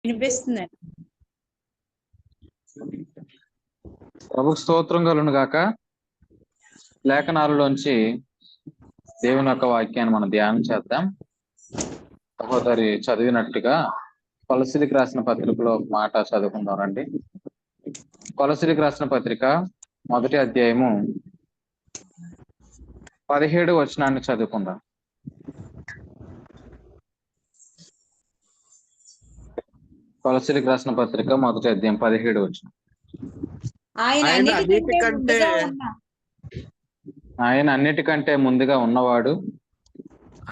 వినిపిస్తుందండి. ప్రభుకు స్తోత్రం కలుగును గాక. లేఖనాలలోంచి దేవుని యొక్క వాక్యాన్ని మనం ధ్యానం చేద్దాం. సహోదరి చదివినట్టుగా కొలసీలకు రాసిన పత్రికలో ఒక మాట చదువుకుందాం రండి. కొలసీలకు రాసిన పత్రిక 1వ అధ్యాయము 17వ వచనాన్ని చదువుకుందాం. కొలసీలకు రాసిన పత్రిక 1వ అధ్యాయం 17వ వచనం. ఆయన అన్నిటికంటే ముందుగా ఉన్నవాడు,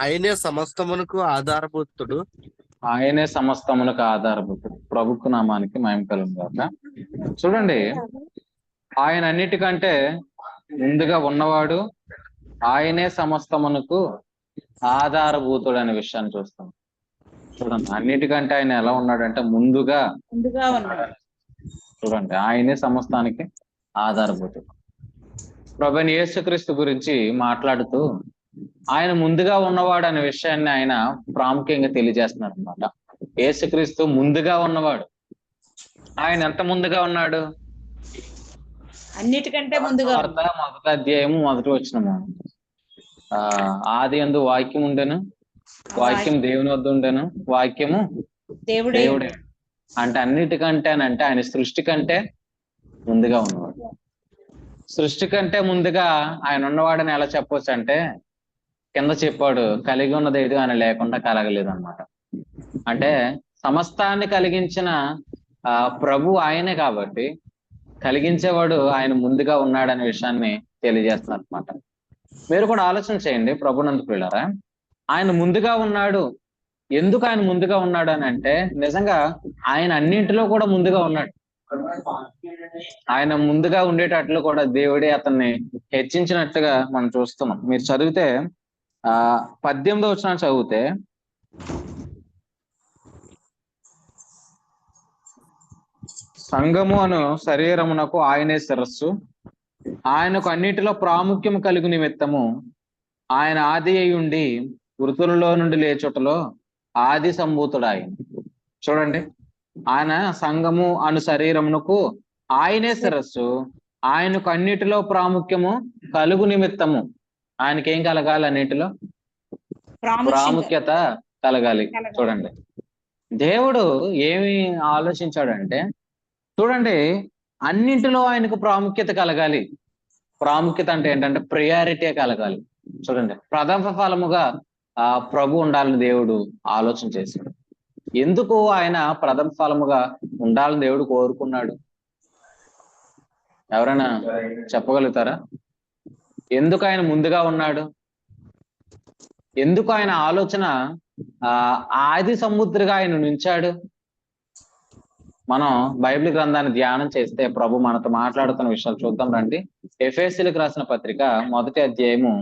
ఆయనే సమస్తమునకు ఆధారభూతుడు. ఆయనే సమస్తమునకు ఆధారభూతుడు. ప్రభుకు నామానికి మహిమ కలుగును గాక. చూడండి, ఆయన అన్నిటికంటే ముందుగా ఉన్నవాడు, ఆయనే సమస్తమునకు ఆధారభూతుడు అనే విషయాన్ని చూస్తాం. చూడండి, అన్నిటికంటే ఆయన ఎలా ఉన్నాడంటే ముందుగా ఉన్నాడు. చూడండి, ఆయనే సమస్తానికి ఆధారభూతుడు. ప్రభువైన యేసుక్రీస్తు గురించి మాట్లాడుతూ ఆయన ముందుగా ఉన్నవాడు అనే విషయాన్ని ఆయన ప్రాముఖ్యంగా తెలియజేస్తున్నారు అనమాట. యేసుక్రీస్తు ముందుగా ఉన్నవాడు. ఆయన ఎంత ముందుగా ఉన్నాడు? అన్నిటికంటే ముందుగా. 1వ అధ్యాయము 1వ వచనము. ఆది యందు వాక్యం ఉండెను, వాక్యం దేవుని వద్ద ఉండెను, వాక్యము దేవుడే. అంటే అన్నిటికంటేనంటే ఆయన సృష్టి కంటే ముందుగా ఉన్నవాడు. సృష్టి కంటే ముందుగా ఆయన ఉన్నవాడని ఎలా చెప్పొచ్చు అంటే, కింద చెప్పాడు, కలిగి ఉన్నది ఏది ఆయన లేకుండా కలగలేదు అనమాట. అంటే సమస్తాన్ని కలిగించిన ప్రభు ఆయనే కాబట్టి కలిగించేవాడు ఆయన ముందుగా ఉన్నాడనే విషయాన్ని తెలియజేస్తున్నారు అనమాట. మీరు కూడా ఆలోచన చేయండి ప్రభునందు పిల్లరా. ఆయన ముందుగా ఉన్నాడు. ఎందుకు ఆయన ముందుగా ఉన్నాడు అని అంటే, నిజంగా ఆయన అన్నింటిలో కూడా ముందుగా ఉన్నాడు. ఆయన ముందుగా ఉండేటట్లు కూడా దేవుడే అతన్ని హెచ్చించినట్టుగా మనం చూస్తున్నాం. మీరు చదివితే 18వ వచనం చదివితే, సంఘము అను శరీరమునకు ఆయనే శిరస్సు, ఆయనకు అన్నిటిలో ప్రాముఖ్యం కలుగు నిమిత్తము ఆయన ఆది అయి ఉండి మృతులలో నుండి లేచుటలో ఆది సంభూతుడు ఆయన. చూడండి, ఆయన సంఘము అను శరీరమునకు ఆయనే శిరస్సు, ఆయనకు అన్నిటిలో ప్రాముఖ్యము కలుగు నిమిత్తము. ఆయనకి ఏం కలగాలి? అన్నిటిలో ప్రాముఖ్యత కలగాలి. చూడండి, దేవుడు ఏమి ఆలోచించాడంటే, చూడండి, అన్నింటిలో ఆయనకు ప్రాముఖ్యత కలగాలి. ప్రాముఖ్యత అంటే ఏంటంటే ప్రయారిటీ కలగాలి. చూడండి, ప్రథమ ఫలముగా ప్రభు ఉండాలని దేవుడు ఆలోచన చేశాడు. ఎందుకు ఆయన ప్రథమ ఫలముగా ఉండాలని దేవుడు కోరుకున్నాడు? ఎవరైనా చెప్పగలుగుతారా? ఎందుకు ఆయన ముందుగా ఉన్నాడు? ఎందుకు ఆయన ఆలోచన ఆది సముద్రగా ఆయన నుంచాడు? మనం బైబిల్ గ్రంథాన్ని ధ్యానం చేస్తే ప్రభు మనతో మాట్లాడుతున్న విషయాలు చూద్దాం రండి. ఎఫెసీయులకు రాసిన పత్రిక 1వ అధ్యాయము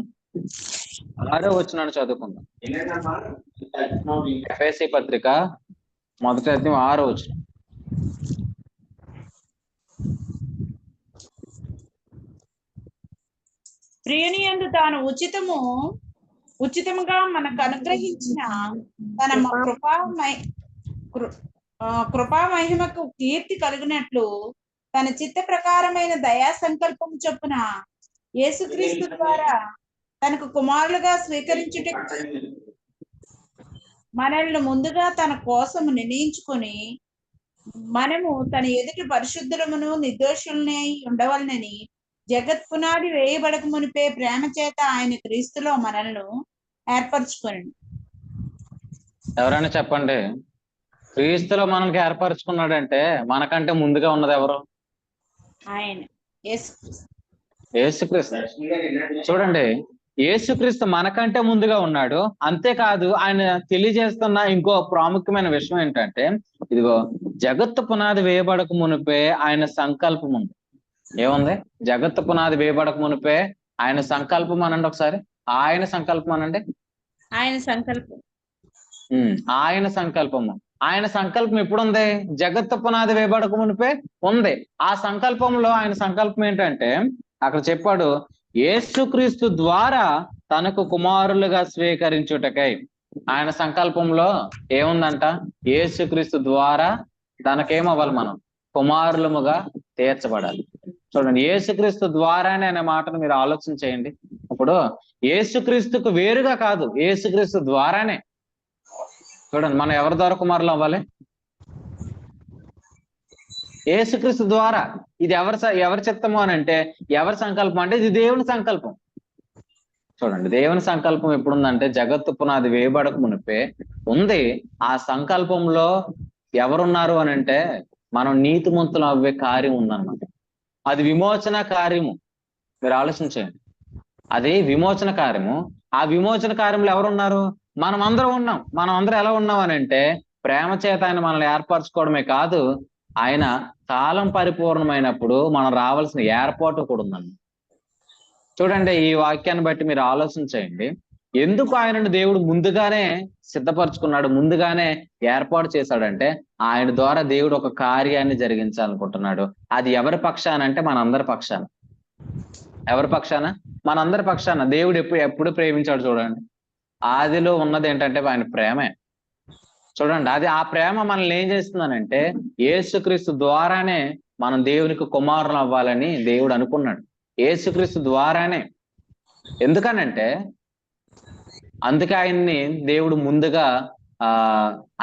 6వ వచనాన్ని చదువుకుందాం. ఎఫెసీ పత్రిక 1వ అధ్యాయం 6వ వచనం. ప్రియనియందు తాను ఉచితముగా మనకు అనుగ్రహించిన తన కృపా మహిమకు కీర్తి కలిగినట్లు తన చిత్త ప్రకారమైన దయా సంకల్పం చొప్పున యేసుక్రీస్తు ద్వారా తనకు కుమారులుగా స్వీకరించుట మనల్ని ముందుగా తన కోసము నిర్ణయించుకొని మనము తన ఎదుటి పరిశుద్ధులమును నిర్దోషులనే ఉండవలనని జగత్ పునాది వేయబడక మునిపే ప్రేమ చేత ఆయన క్రీస్తులో మనల్ని ఏర్పరచుకోండి. ఎవరైనా చెప్పండి, క్రీస్తులో మనల్ని ఏర్పరచుకున్నాడంటే మనకంటే ముందుగా ఉన్నది ఎవరు? ఆయన యేసుక్రీస్తు. చూడండి, యేసుక్రీస్తు మనకంటే ముందుగా ఉన్నాడు. అంతేకాదు, ఆయన తెలియజేస్తున్న ఇంకో ప్రాముఖ్యమైన విషయం ఏంటంటే, ఇదిగో జగత్తు పునాది వేయబడక మునిపే ఆయన సంకల్పం ఉంది. ఏముంది? జగత్తు పునాది వేయబడక మునిపే ఆయన సంకల్పం అనండి. ఒకసారి ఆయన సంకల్పం అనండి. ఆయన సంకల్పం. ఆయన సంకల్పము. ఆయన సంకల్పం ఎప్పుడుంది? జగత్తు పునాది వేయబడక మునిపే ఉంది. ఆ సంకల్పంలో ఆయన సంకల్పం ఏంటంటే, అక్కడ చెప్పాడు, యేసుక్రీస్తు ద్వారా తనకు కుమారులుగా స్వీకరించుటకై. ఆయన సంకల్పంలో ఏముందంట? యేసుక్రీస్తు ద్వారా తనకేమవ్వాలి? మనం కుమారులముగా తీర్చబడాలి. చూడండి, యేసుక్రీస్తు ద్వారానే అనే మాటను మీరు ఆలోచన చేయండి. ఇప్పుడు యేసుక్రీస్తుకు వేరుగా కాదు, యేసుక్రీస్తు ద్వారానే. చూడండి, మనం ఎవరి ద్వారా కుమారులు అవ్వాలి? యేసుక్రీస్తు ద్వారా. ఇది ఎవరి చిత్తము అని అంటే, ఎవరి సంకల్పం అంటే ఇది దేవుని సంకల్పం. చూడండి, దేవుని సంకల్పం ఎప్పుడుందంటే జగత్తు పునాది వేయబడక మునిపే ఉంది. ఆ సంకల్పంలో ఎవరున్నారు అని అంటే మనం నీతిమంతులు అవ్వే కార్యం ఉందన్నమాట. అది విమోచన కార్యము. మీరు ఆలోచించండి, అది విమోచన కార్యము. ఆ విమోచన కార్యంలో ఎవరున్నారు? మనం అందరం ఉన్నాం. మనం అందరం ఎలా ఉన్నాం అని అంటే ప్రేమ చేత ఆయన మనల్ని ఏర్పరచుకోవడమే కాదు, ఆయన కాలం పరిపూర్ణమైనప్పుడు మనం రావాల్సిన ఏర్పాటు కూడా ఉందండి. చూడండి, ఈ వాక్యాన్ని బట్టి మీరు ఆలోచన చేయండి. ఎందుకు ఆయనను దేవుడు ముందుగానే సిద్ధపరచుకున్నాడు, ముందుగానే ఏర్పాటు చేశాడంటే ఆయన ద్వారా దేవుడు ఒక కార్యాన్ని జరిగించాలనుకుంటున్నాడు. అది ఎవరి పక్షాన అంటే మనందరి పక్షాన. ఎవరి పక్షాన? మనందరి పక్షాన. దేవుడు ఎప్పుడు ప్రేమించాడు చూడండి. ఆదిలో ఉన్నది ఏంటంటే ఆయన ప్రేమే. చూడండి, అది ఆ ప్రేమ మనల్ని ఏం చేస్తుందనంటే యేసుక్రీస్తు ద్వారానే మనం దేవునికి కుమారులు అవ్వాలని దేవుడు అనుకున్నాడు. యేసుక్రీస్తు ద్వారానే. ఎందుకనంటే అందుకే ఆయన్ని దేవుడు ముందుగా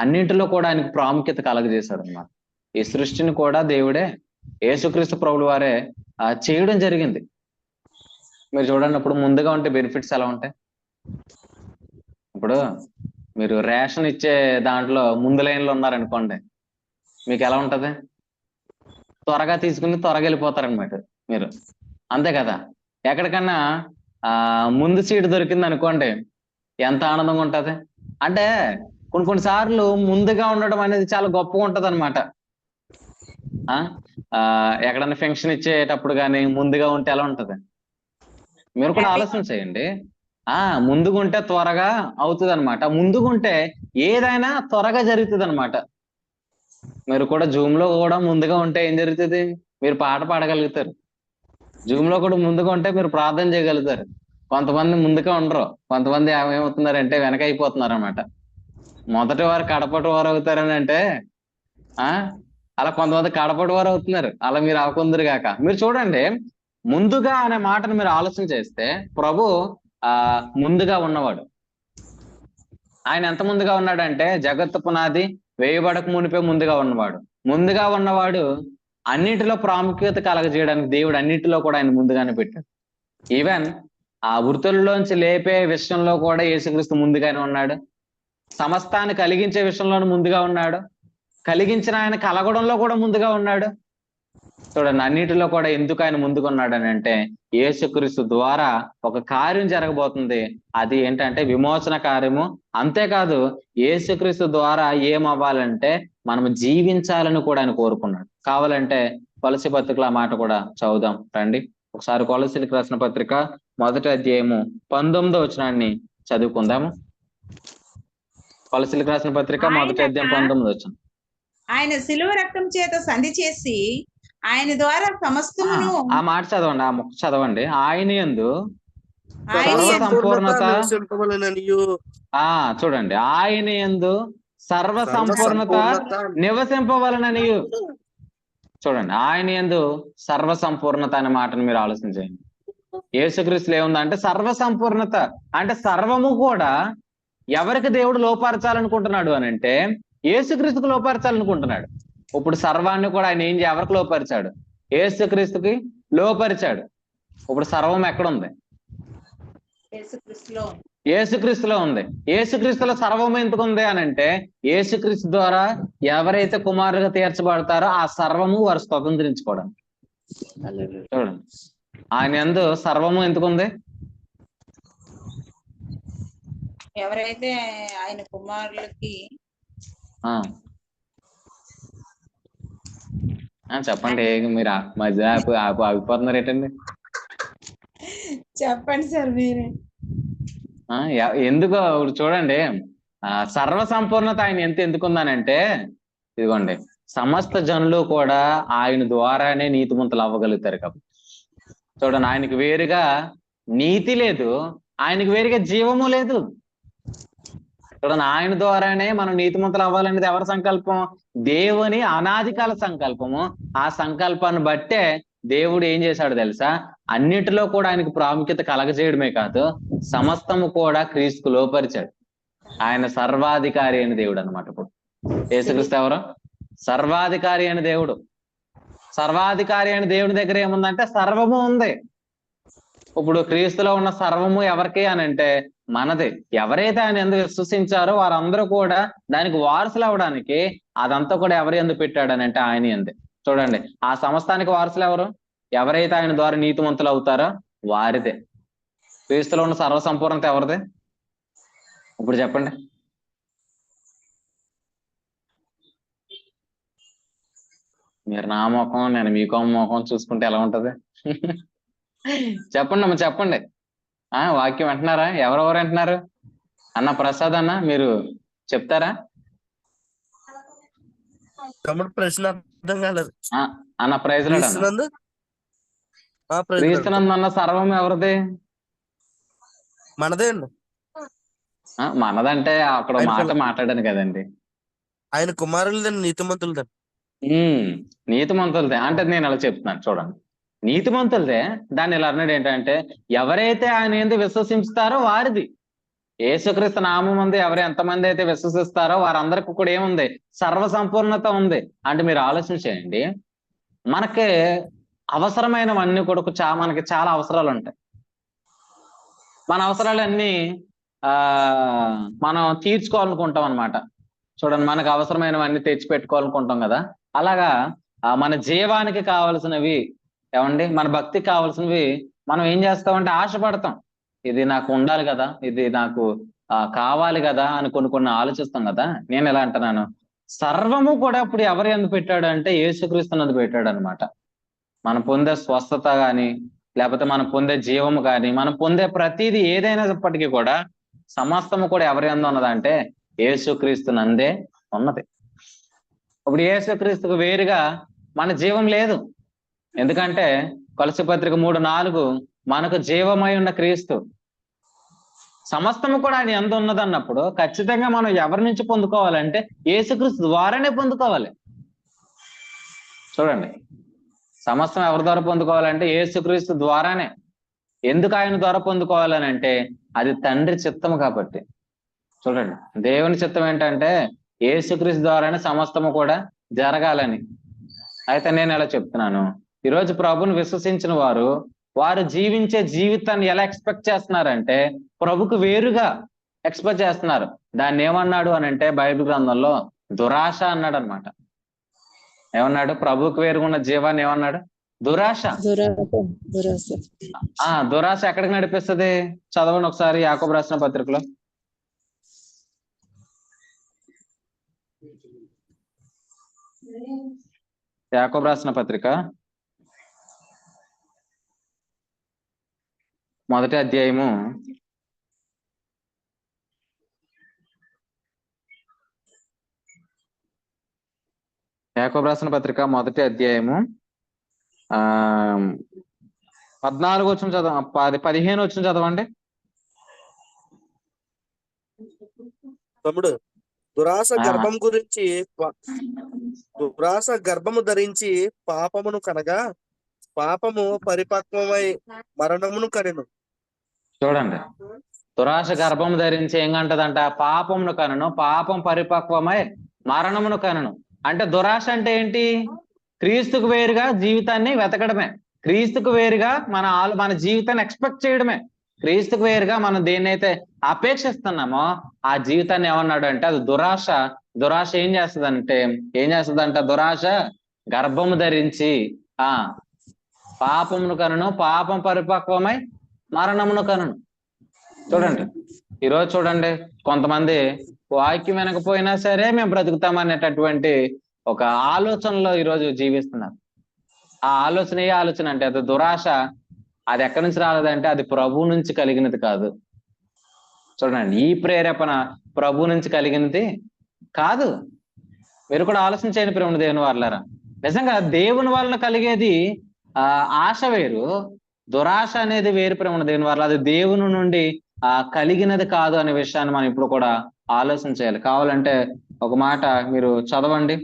అన్నింటిలో కూడా ఆయనకు ప్రాముఖ్యత కలగజేశాడు అన్నమాట. ఈ సృష్టిని కూడా దేవుడే, యేసుక్రీస్తు ప్రభుల వారే చేయడం జరిగింది. మీరు చూడండి, ఇప్పుడు ముందుగా ఉంటే బెనిఫిట్స్ ఎలా ఉంటాయి? ఇప్పుడు మీరు రేషన్ ఇచ్చే దాంట్లో ముందు లైన్లో ఉన్నారనుకోండి, మీకు ఎలా ఉంటది? త్వరగా తీసుకుని త్వరగా వెళ్ళిపోతారనమాట మీరు, అంతే కదా? ఎక్కడికన్నా ముందు సీటు దొరికింది అనుకోండి, ఎంత ఆనందంగా ఉంటది. అంటే కొన్నిసార్లు ముందుగా ఉండడం అనేది చాలా గొప్పగా ఉంటది అనమాట. ఎక్కడన్నా ఫంక్షన్ ఇచ్చేటప్పుడు కానీ ముందుగా ఉంటే ఎలా ఉంటది? మీరు కూడా ఆలోచన చేయండి. ముందుగుంటే త్వరగా అవుతుంది అనమాట. ముందుగుంటే ఏదైనా త్వరగా జరుగుతుంది అనమాట. మీరు కూడా జూమ్ లో కూడా ముందుగా ఉంటే ఏం జరుగుతుంది? మీరు పాట పాడగలుగుతారు. జూమ్ లో కూడా ముందుగా ఉంటే మీరు ప్రార్థన చేయగలుగుతారు. కొంతమంది ముందుగా ఉండరు, కొంతమంది ఏమవుతున్నారంటే వెనక అయిపోతున్నారు అనమాట. మొదటి వారు కడపటి వారు అవుతారని అంటే అలా కొంతమంది కడపటి వారు అవుతున్నారు. అలా మీరు అవకుందరు గాక. మీరు చూడండి, ముందుగా అనే మాటను మీరు ఆలోచన చేస్తే ప్రభు ముందుగా ఉన్నవాడు. ఆయన ఎంత ముందుగా ఉన్నాడంటే జగత్తు పునాది వేయబడక మునిపే ముందుగా ఉన్నవాడు. ముందుగా ఉన్నవాడు అన్నిటిలో ప్రాముఖ్యత కలగజేయడానికి దేవుడు అన్నిటిలో కూడా ఆయన ముందుగానే పెట్టాడు. ఈవెన్ ఆ వృత్తుల్లోంచి లేపే విషయంలో కూడా యేసుక్రీస్తు ముందుగానే ఉన్నాడు. సమస్తాన్ని కలిగించే విషయంలోనూ ముందుగా ఉన్నాడు. కలిగించిన ఆయన కలగడంలో కూడా ముందుగా ఉన్నాడు. చూడండి, అన్నిటిలో కూడా ఎందుకు ఆయన ముందుకున్నాడు అని అంటే యేసుక్రీస్తు ద్వారా ఒక కార్యం జరగబోతుంది. అది ఏంటంటే విమోచన కార్యము. అంతేకాదు, యేసుక్రీస్తు ద్వారా ఏమవ్వాలంటే మనం జీవించాలని కూడా ఆయన కోరుకున్నాడు. కావాలంటే కొలసి పత్రికల మాట కూడా చదువుదాం రండి. ఒకసారి కొలసీలకు రాసిన పత్రిక 1వ అధ్యాయము 19వ వచనాన్ని చదువుకుందాము. కొలసీలకు రాసిన పత్రిక 1వ అధ్యాయం 19వ వచనం. ఆయన శిలువ రక్తం చేత సంధి చేసి ఆయన ద్వారా సమస్తమును. ఆ మాట చదవండి, ఆ ముక్క చదవండి. ఆయన యందు సర్వ సంపూర్ణత చూడండి, ఆయన యందు సర్వ సంపూర్ణత నివసింపవలనని. చూడండి, ఆయన యందు సర్వ సంపూర్ణత అనే మాటను మీరు ఆలోచించండి. యేసుక్రీస్తులో ఏముందంటే సర్వ సంపూర్ణత. అంటే సర్వము కూడా ఎవరికి దేవుడు లోపరచాలనుకుంటున్నాడు అని అంటే యేసుక్రీస్తుకు లోపరచాలనుకుంటున్నాడు. ఇప్పుడు సర్వాన్ని కూడా ఆయన ఎవరికి లోపరిచాడు? యేసుక్రీస్తుకి లోపరిచాడు. ఇప్పుడు సర్వం ఎక్కడుంది? యేసుక్రీస్తులో ఉంది. యేసుక్రీస్తులో సర్వం ఎందుకు ఉంది అని అంటే యేసుక్రీస్తు ద్వారా ఎవరైతే కుమారులుగా తీర్చబడతారో ఆ సర్వము వారు స్వతంత్రించుకోవడం. చూడండి, ఆయన యందు సర్వము ఎందుకుంది? ఎవరైతే ఆయన కుమారులకి చెప్పండి, మీరు మధ్య ఆగిపోతున్నారు ఏంటండి? చెప్పండి సార్ మీరే. ఎందుకో చూడండి, సర్వ సంపూర్ణత ఆయన ఎందుకుందానంటే ఇదిగోండి, సమస్త జనులు కూడా ఆయన ద్వారానే నీతిమంతులు అవ్వగలుగుతారు కాబట్టి. చూడండి, ఆయనకి వేరుగా నీతి లేదు, ఆయనకి వేరుగా జీవము లేదు. చూడండి, ఆయన ద్వారానే మనం నీతిమంతులు అవ్వాలనేది ఎవరి సంకల్పం? దేవుని అనాదికాల సంకల్పము. ఆ సంకల్పాన్ని బట్టే దేవుడు ఏం చేశాడు తెలుసా? అన్నిటిలో కూడా ఆయనకు ప్రాముఖ్యత కలగజేయడమే కాదు, సమస్తము కూడా క్రీస్తుకు లోపరిచాడు. ఆయన సర్వాధికారి అయిన దేవుడు అనమాట. ఇప్పుడు యేసుక్రీస్తు ఎవరు? సర్వాధికారి అయిన దేవుడు. సర్వాధికారి అయిన దేవుడి దగ్గర ఏముందంటే సర్వము ఉంది. ఇప్పుడు క్రీస్తులో ఉన్న సర్వము ఎవరికి అని అంటే మనది. ఎవరైతే ఆయన ఎందుకు విశ్వసించారో వారందరూ కూడా దానికి వారసులు అవడానికి అదంతా కూడా ఎవరి ఎందుకు పెట్టాడని అంటే ఆయన ఎందు. చూడండి, ఆ సమస్తానికి వారసులు ఎవరు? ఎవరైతే ఆయన ద్వారా నీతిమంతులు అవుతారో వారిదే. క్రీస్తులో ఉన్న సర్వసంపూర్ణత ఎవరిదే? ఇప్పుడు చెప్పండి. మీరు నా ముఖం, నేను మీకో ముఖం చూసుకుంటే ఎలా ఉంటది? చెప్పండి అమ్మ, చెప్పండి. వాక్యం వింటున్నారా? ఎవరెవరు వింటున్నారు? అన్న ప్రసాద్ అన్న, మీరు చెప్తారా? ప్రశ్న అర్థం కాలేదు. అన్న ప్రైజ్ క్రీస్తునందు క్రీస్తునందు అన్న సర్వం ఎవరిది? మనదే అండి. మనదంటే అక్కడ మాట మాట్లాడాను కదండి. ఆయన కుమారులదండి, నీతిమంతులదండి. నీతిమంతులదే అంటే నేను అలా చెప్తున్నాను. చూడండి, నీతిమంతులదే. దాన్ని ఇలా అన్నాడు ఏంటంటే, ఎవరైతే ఆయన ఏంది విశ్వసిస్తారో వారిది. యేసుక్రీస్తు నామం ఉంది. ఎంతమంది అయితే విశ్వసిస్తారో వారందరికీ కూడా ఏముంది? సర్వ సంపూర్ణత ఉంది. అంటే మీరు ఆలోచన చేయండి, మనకి అవసరమైనవన్నీ కూడా మనకి చాలా అవసరాలు ఉంటాయి. మన అవసరాలన్నీ మనం తీర్చుకోవాలనుకుంటాం అనమాట. చూడండి, మనకు అవసరమైనవన్నీ తెచ్చి పెట్టుకోవాలనుకుంటాం కదా. అలాగా మన జీవానికి కావలసినవి ఏమండి, మన భక్తికి కావాల్సినవి మనం ఏం చేస్తామంటే ఆశపడతాం. ఇది నాకు ఉండాలి కదా, ఇది నాకు కావాలి కదా అని కొన్ని ఆలోచిస్తాం కదా. నేను ఎలా అంటున్నాను, సర్వము కూడా ఇప్పుడు ఎవరు ఎందుకు పెట్టాడు అంటే యేసుక్రీస్తు నందు పెట్టాడు అనమాట. మనం పొందే స్వస్థత కానీ, లేకపోతే మనం పొందే జీవము కానీ, మనం పొందే ప్రతిదీ ఏదైనప్పటికీ కూడా సమస్తము కూడా ఎవరి యందు ఉన్నదంటే యేసుక్రీస్తు నందే ఉన్నది. ఇప్పుడు యేసుక్రీస్తుకు వేరుగా మన జీవం లేదు. ఎందుకంటే కొలస్సీ పత్రిక 3:4 మనకు జీవమై ఉన్న క్రీస్తు, సమస్తము కూడా ఆయన యందు ఉన్నదన్నప్పుడు ఖచ్చితంగా మనం ఎవరి నుంచి పొందుకోవాలంటే యేసుక్రీస్తు ద్వారానే పొందుకోవాలి. చూడండి, సమస్తం ఎవరి ద్వారా పొందుకోవాలంటే యేసుక్రీస్తు ద్వారానే. ఎందుకు ఆయన ద్వారా పొందుకోవాలని అంటే అది తండ్రి చిత్తము కాబట్టి. చూడండి, దేవుని చిత్తం ఏంటంటే యేసుక్రీస్తు ద్వారానే సమస్తము కూడా జరగాలని. అయితే నేను ఎలా చెప్తున్నాను, ఈరోజు ప్రభుని విశ్వసించిన వారు జీవించే జీవితాన్ని ఎలా ఎక్స్పెక్ట్ చేస్తున్నారంటే ప్రభుకు వేరుగా ఎక్స్పెక్ట్ చేస్తున్నారు. దాన్ని ఏమన్నాడు అని అంటే బైబిల్ గ్రంథంలో దురాశ అన్నాడు అనమాట. ఏమన్నాడు? ప్రభుకు వేరుగా ఉన్న జీవాన్ని ఏమన్నాడు? దురాశ. దురాశ ఎక్కడికి నడిపిస్తుంది? చదవండి ఒకసారి యాకోబు రాసిన పత్రికలో. యాకోబు రాసిన పత్రిక 1వ అధ్యాయము 1వ అధ్యాయము 14 వచనం చదవ 15 వచనం చదవండి. తమ్ముడు, దురాశ గర్భము ధరించి పాపమును కనగా పాపము పరిపక్వమై మరణమును కనెను. చూడండి, దురాశ గర్భము ధరించి ఏంగంటదంట? పాపమును కనను, పాపం పరిపక్వమై మరణమును కనను. అంటే దురాశ అంటే ఏంటి? క్రీస్తుకు వేరుగా జీవితాన్ని వెతకడమే, క్రీస్తుకు వేరుగా మన జీవితాన్ని ఎక్స్పెక్ట్ చేయడమే, క్రీస్తుకు వేరుగా మనం దేన్నైతే అపేక్షిస్తున్నామో ఆ జీవితాన్ని ఏమన్నాడు అంటే అది దురాశ. దురాశ ఏం చేస్తుందంట? దురాశ గర్భము ధరించి పాపమును కనను, పాపం పరిపక్వమై మరణమును కనను. చూడండి, ఈరోజు చూడండి, కొంతమంది వాక్యం వెనకపోయినా సరే మేము బ్రతుకుతామనేటటువంటి ఒక ఆలోచనలో ఈరోజు జీవిస్తున్నారు. ఆ ఆలోచన ఏ ఆలోచన అంటే అది దురాశ. అది ఎక్కడి నుంచి రాలేదంటే అది ప్రభు నుంచి కలిగినది కాదు. చూడండి, ఈ ప్రేరేపణ ప్రభు నుంచి కలిగినది కాదు. మీరు కూడా ఆలోచన చేయని ప్రేమ దేవుని వాళ్ళారా, నిజంగా దేవుని వలన కలిగేది ఆశ వేరు, దురాశ అనేది వేరు ప్రేమ దేవుని వాళ్ళ. అది దేవుని నుండి కలిగినది కాదు అనే విషయాన్ని మనం ఇప్పుడు కూడా ఆలోచన చేయాలి. కావాలంటే ఒక మాట మీరు చదవండి.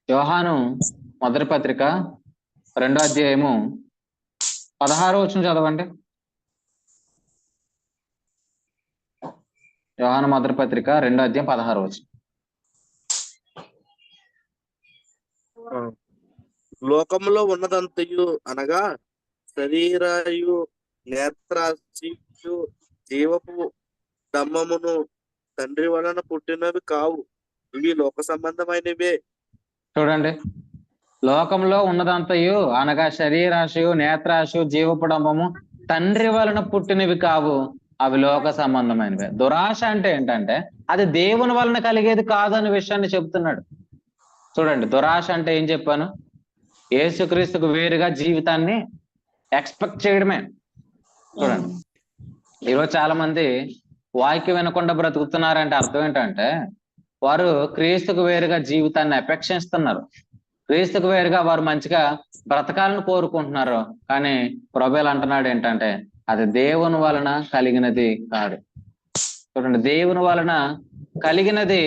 యోహాను మొదటి పత్రిక 2వ అధ్యాయము 16వ వచనం చదవండి. యోహాను మొదటి పత్రిక 2వ అధ్యాయం 16వ వచనం. లోకములో ఉన్నదంతయు అనగా శరీరాయు, నేత్రాశియు, జీవపు దమ్మమును తండ్రి వలన పుట్టినవి కావు, ఇవి లోక సంబంధమైనవే. చూడండి, లోకంలో ఉన్నదంతయు అనగా శరీరాశయు, నేత్రాశయు, జీవపుడంబము తండ్రి వలన పుట్టినవి కావు, అవి లోక సంబంధమైనవి. దురాశ అంటే ఏంటంటే అది దేవుని వలన కలిగేది కాదు అనే విషయాన్ని చెప్తున్నాడు. చూడండి, దురాశ అంటే ఏం చెప్పాను? యేసుక్రీస్తుకు వేరుగా జీవితాన్ని ఎక్స్పెక్ట్ చేయడమే. చూడండి, ఈరోజు చాలా మంది వాక్యం వినకుండా బ్రతుకుతున్నారంటే అర్థం ఏంటంటే వారు క్రీస్తుకు వేరుగా జీవితాన్ని అపేక్షిస్తున్నారు. క్రీస్తుకు వేరుగా వారు మంచిగా బ్రతకాలను కోరుకుంటున్నారు. కానీ ప్రభువులు అంటున్నాడు ఏంటంటే అది దేవుని వలన కలిగినది కాదు. చూడండి, దేవుని వలన కలిగినది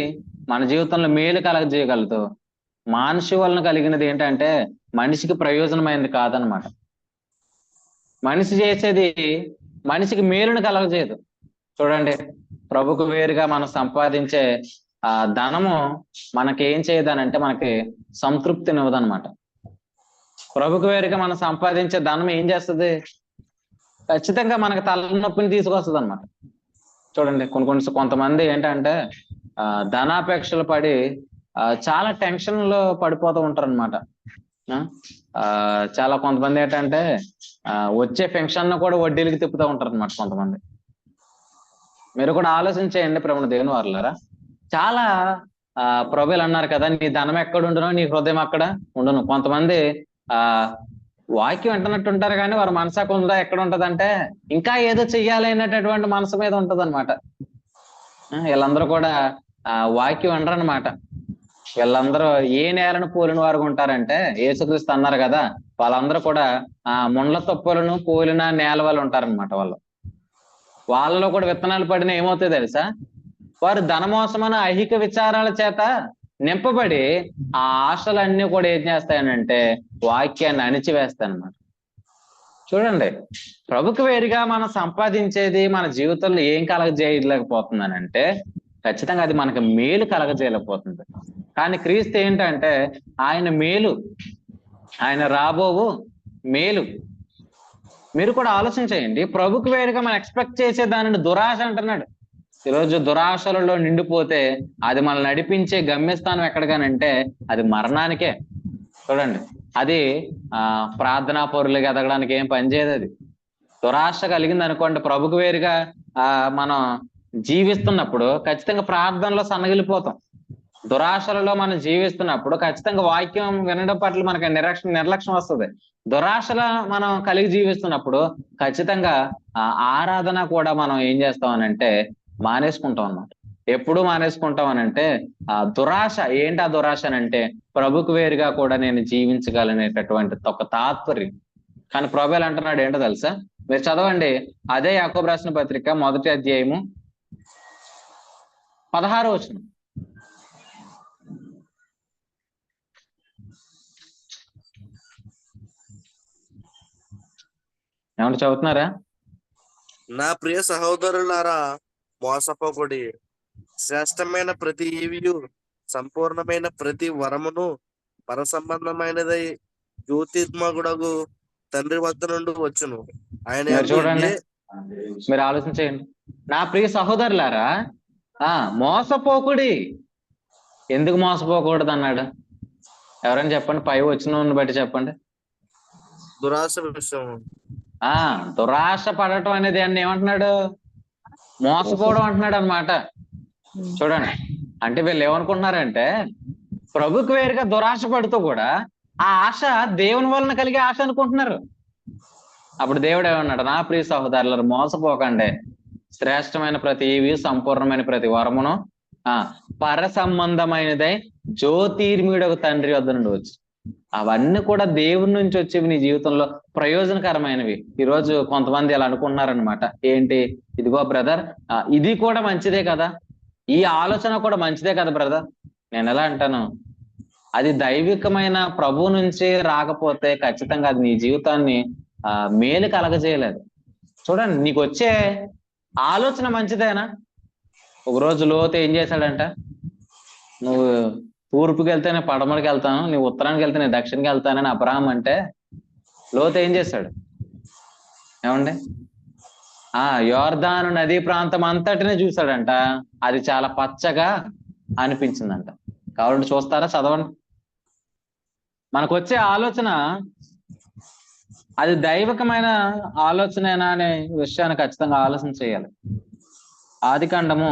మన జీవితంలో మేలు కలగజేయగలదు. మనిషి వలన కలిగినది ఏంటంటే మనిషికి ప్రయోజనమైనది కాదనమాట. మనిషి చేసేది మనిషికి మేలును కలగజేయదు. చూడండి, ప్రభుకు వేరుగా మనం సంపాదించే ధనము మనకి ఏం చేయదనంటే మనకి సంతృప్తినివ్వదనమాట. ప్రభుకు వేరుగా మనం సంపాదించే ధనం ఏం చేస్తుంది? ఖచ్చితంగా మనకు తలనొప్పిని తీసుకొస్తుంది అనమాట. చూడండి, కొంతమంది ఏంటంటే ధనాపేక్షలు పడి చాలా టెన్షన్ లో పడిపోతూ ఉంటారు అనమాట. చాలా కొంతమంది ఏంటంటే వచ్చే పెన్షన్ కూడా వడ్డీలకి తిప్పుతూ ఉంటారు అనమాట కొంతమంది. మీరు కూడా ఆలోచన చేయండి ప్రభువుని దేవుని వారలారా. చాలా ప్రభువులు అన్నారు కదా, నీ ధనం ఎక్కడ ఉండునో నీ హృదయం అక్కడ ఉండును. కొంతమంది వాక్యం వింటున్నట్టు ఉంటారు కానీ వారి మనసాకు ఉందా ఎక్కడ ఉంటదంటే ఇంకా ఏదో చెయ్యాలి అనేటటువంటి మనసు మీద ఉంటది అనమాట. వీళ్ళందరూ కూడా వాక్యం వినరనమాట. వీళ్ళందరూ ఏ నేలను పోలిన వారు ఉంటారంటే యేసుక్రీస్తు అన్నారు కదా, వాళ్ళందరూ కూడా ముండ్ల తొప్పలను పోలిన నేల వాళ్ళు ఉంటారనమాట. వాళ్ళలో కూడా విత్తనాలు పడిన ఏమవుతాయి తెలుసా? వారు ధనమోసమైన ఐహిక విచారాల చేత నింపబడి ఆ ఆశలన్నీ కూడా ఏం చేస్తాయనంటే వాక్యాన్ని అణిచివేస్తాయన్నమాట. చూడండి, ప్రభుకు వేరుగా మనం సంపాదించేది మన జీవితంలో ఏం కలగజేయలేకపోతుందనంటే ఖచ్చితంగా అది మనకు మేలు కలగజేయలేకపోతుంది. కానీ క్రీస్తు ఏంటంటే ఆయన మేలు, ఆయన రాబోవు మేలు. మీరు కూడా ఆలోచన చేయండి, ప్రభుకు వేరుగా మనం ఎక్స్పెక్ట్ చేసే దానిని దురాశ అంటున్నాడు. ఈరోజు దురాశలలో నిండిపోతే అది మనల్ని నడిపించే గమ్యస్థానం ఎక్కడిగానంటే అది మరణానికే. చూడండి, అది ప్రార్థనా పరులుగా ఎదగడానికి ఏం పనిచేయదు. అది దురాశ కలిగింది అనుకోండి, ప్రభుకు వేరుగా మనం జీవిస్తున్నప్పుడు ఖచ్చితంగా ప్రార్థనలో సన్నగిలిపోతాం. దురాశలలో మనం జీవిస్తున్నప్పుడు ఖచ్చితంగా వాక్యం వినడం పట్ల మనకి నిర్లక్ష్యం వస్తుంది. దురాశల మనం కలిగి జీవిస్తున్నప్పుడు ఖచ్చితంగా ఆరాధన కూడా మనం ఏం చేస్తామనంటే మానేసుకుంటాం అన్నమాట. ఎప్పుడు మానేసుకుంటాం అనంటే దురాశ ఏంటి? ఆ దురాశ అనంటే ప్రభుకు వేరుగా కూడా నేను జీవించగలనేటటువంటి ఒక తాత్పర్యం. కానీ ప్రభువులు అంటున్నాడు ఏంటో తెలుసా? మీరు చదవండి, అదే యాకోబు రాసిన పత్రిక 1వ అధ్యాయము 16వ వచనం. ఏమంటే చదువుతున్నారా? నా ప్రియ సహోదరులారా, మోసపోకుడి. శ్రేష్టమైన ప్రతి ఈవియు సంపూర్ణమైన ప్రతి వరమును పరసంబంధమైనదై జ్యోతిర్మగుడగు తండ్రి వద్ద నుండి వచ్చును. ఆయన చూడండి, మీరు ఆలోచన చేయండి. నా ప్రియ సహోదరులారా మోసపోకుడి. ఎందుకు మోసపోకూడదు అన్నాడు? ఎవరైనా చెప్పండి, పై వచ్చిన బట్టి చెప్పండి. దురాశ విషయం. దురాశ పడటం అనేది అన్ని ఏమంటున్నాడు? మోసపోవడం అంటున్నాడు అనమాట. చూడండి, అంటే వీళ్ళు ఏమనుకుంటున్నారంటే ప్రభుకు వేరుగా దురాశ పడుతూ కూడా ఆ ఆశ దేవుని వలన కలిగే ఆశ అనుకుంటున్నారు. అప్పుడు దేవుడు ఏమన్నాడు? నా ప్రియ సహోదరులు మోసపోకండి. శ్రేష్టమైన ప్రతి సంపూర్ణమైన ప్రతి వరమును పర సంబంధమైనదై జ్యోతిర్మీయుడొక తండ్రి వద్ద నుండి వచ్చు. అవన్నీ కూడా దేవుడి నుంచి వచ్చేవి నీ జీవితంలో ప్రయోజనకరమైనవి. ఈరోజు కొంతమంది ఇలా అనుకుంటున్నారనమాట. ఏంటి, ఇదిగో బ్రదర్, ఇది కూడా మంచిదే కదా, ఈ ఆలోచన కూడా మంచిదే కదా బ్రదర్. నేను ఎలా అంటాను, అది దైవికమైన ప్రభు నుంచి రాకపోతే ఖచ్చితంగా అది నీ జీవితాన్ని మేలు కలగజేయలేదు. చూడండి, నీకు వచ్చే ఆలోచన మంచిదేనా? ఒకరోజు లోతు ఏం చేశాడంట, నువ్వు తూర్పుకి వెళ్తే నేను పడమరకి వెళ్తాను, నువ్వు ఉత్తరానికి వెళ్తే నేను దక్షిణకి వెళ్తానని అబ్రహాం అంటే లోతు ఏం చేశాడు ఏమండి? యోర్దాను నదీ ప్రాంతం అంతటినే చూశాడంట. అది చాలా పచ్చగా అనిపించిందంట. కాబట్టి చూస్తారా, చదవండి. మనకు వచ్చే ఆలోచన అది దైవికమైన ఆలోచనేనా అనే విషయాన్ని ఖచ్చితంగా ఆలోచన చేయాలి. ఆదికాండము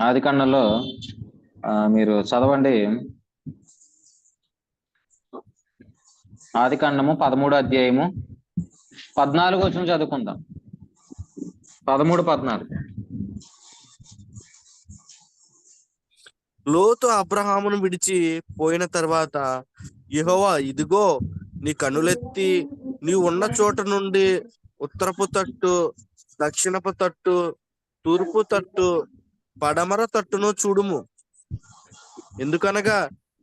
11 మీరు చదవండి. ఆదికాండము 13వ అధ్యాయము 14వ వచనం చదువుకుందాం. 13-14. లోతు అబ్రహామును విడిచి పోయిన తర్వాత యెహోవా, ఇదిగో నీ కన్నులెత్తి నీవు ఉన్న చోట నుండి ఉత్తరపు తట్టు, దక్షిణపు తట్టు, తూర్పు తట్టు, పడమర తట్టును చూడుము. ఎందుకనగా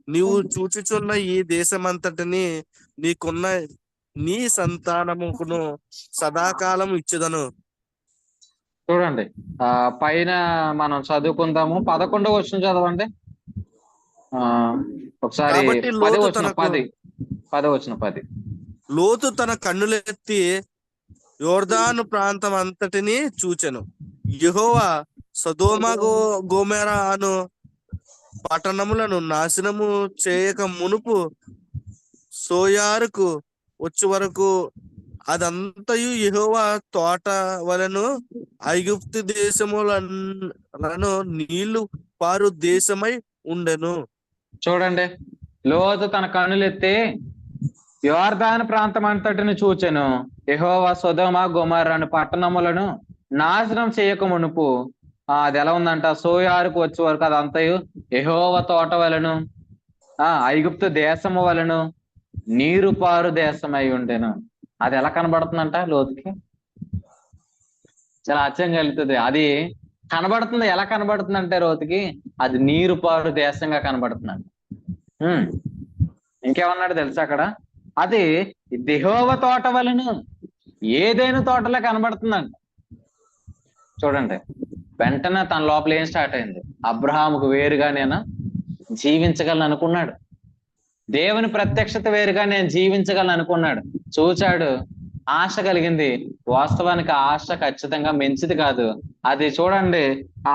నీవు చూచుచున్న ఈ దేశమంతటిని నీకున్న నీ సంతానముకును సదాకాలం ఇచ్చేదను. చూడండి, పైన మనం చదువుకుందాము. 11వ వచనం చదవండి ఒకసారి. 10 లోతు తన కన్నులెత్తి యోర్దాను ప్రాంతం అంతటిని చూచెను. యెహోవా సొదొమ గొమొర్రా అను పట్టణములను నాశనము చేయక మునుపు సోయారుకు వచ్చే వరకు అదంతయు యెహోవా తోట వలెను ఐగుప్తు దేశములను నీళ్లు పారు దేశమై ఉండెను. చూడండి, లోతు తన కన్నులెత్తి యోర్దాను ప్రాంతం అంతటిని చూచెను. యెహోవా సొదొమ గొమొర్రా అను పట్టణములను నాశనం చేయక మునుపు అది ఎలా ఉందంట, సోయారుకు వచ్చే వరకు అదంతయు యెహోవా తోట వలెను ఐగుప్తు దేశము వలెను నీరు పారు దేశమై ఉండెను. అది ఎలా కనబడుతుందంట లోతుకి? చాలా ఆశ్చర్యం కలుగుతుంది. అది కనబడుతుంది. ఎలా కనబడుతుంది అంటే లోతుకి అది నీరు పారు దేశంగా కనబడుతుందంట. ఇంకేమన్నాడు తెలుసా అక్కడ? అది యెహోవా తోట వలెను ఏదైనా తోటలో కనబడుతుందంట. చూడండి, వెంటనే తన లోపల ఏం స్టార్ట్ అయింది? అబ్రహాముకు వేరుగా నేను జీవించగలను అనుకున్నాడు. దేవుని ప్రత్యక్షత వేరుగా నేను జీవించగలను అనుకున్నాడు. చూచాడు, ఆశ కలిగింది. వాస్తవానికి ఆశ ఖచ్చితంగా మంచిది కాదు. అది చూడండి,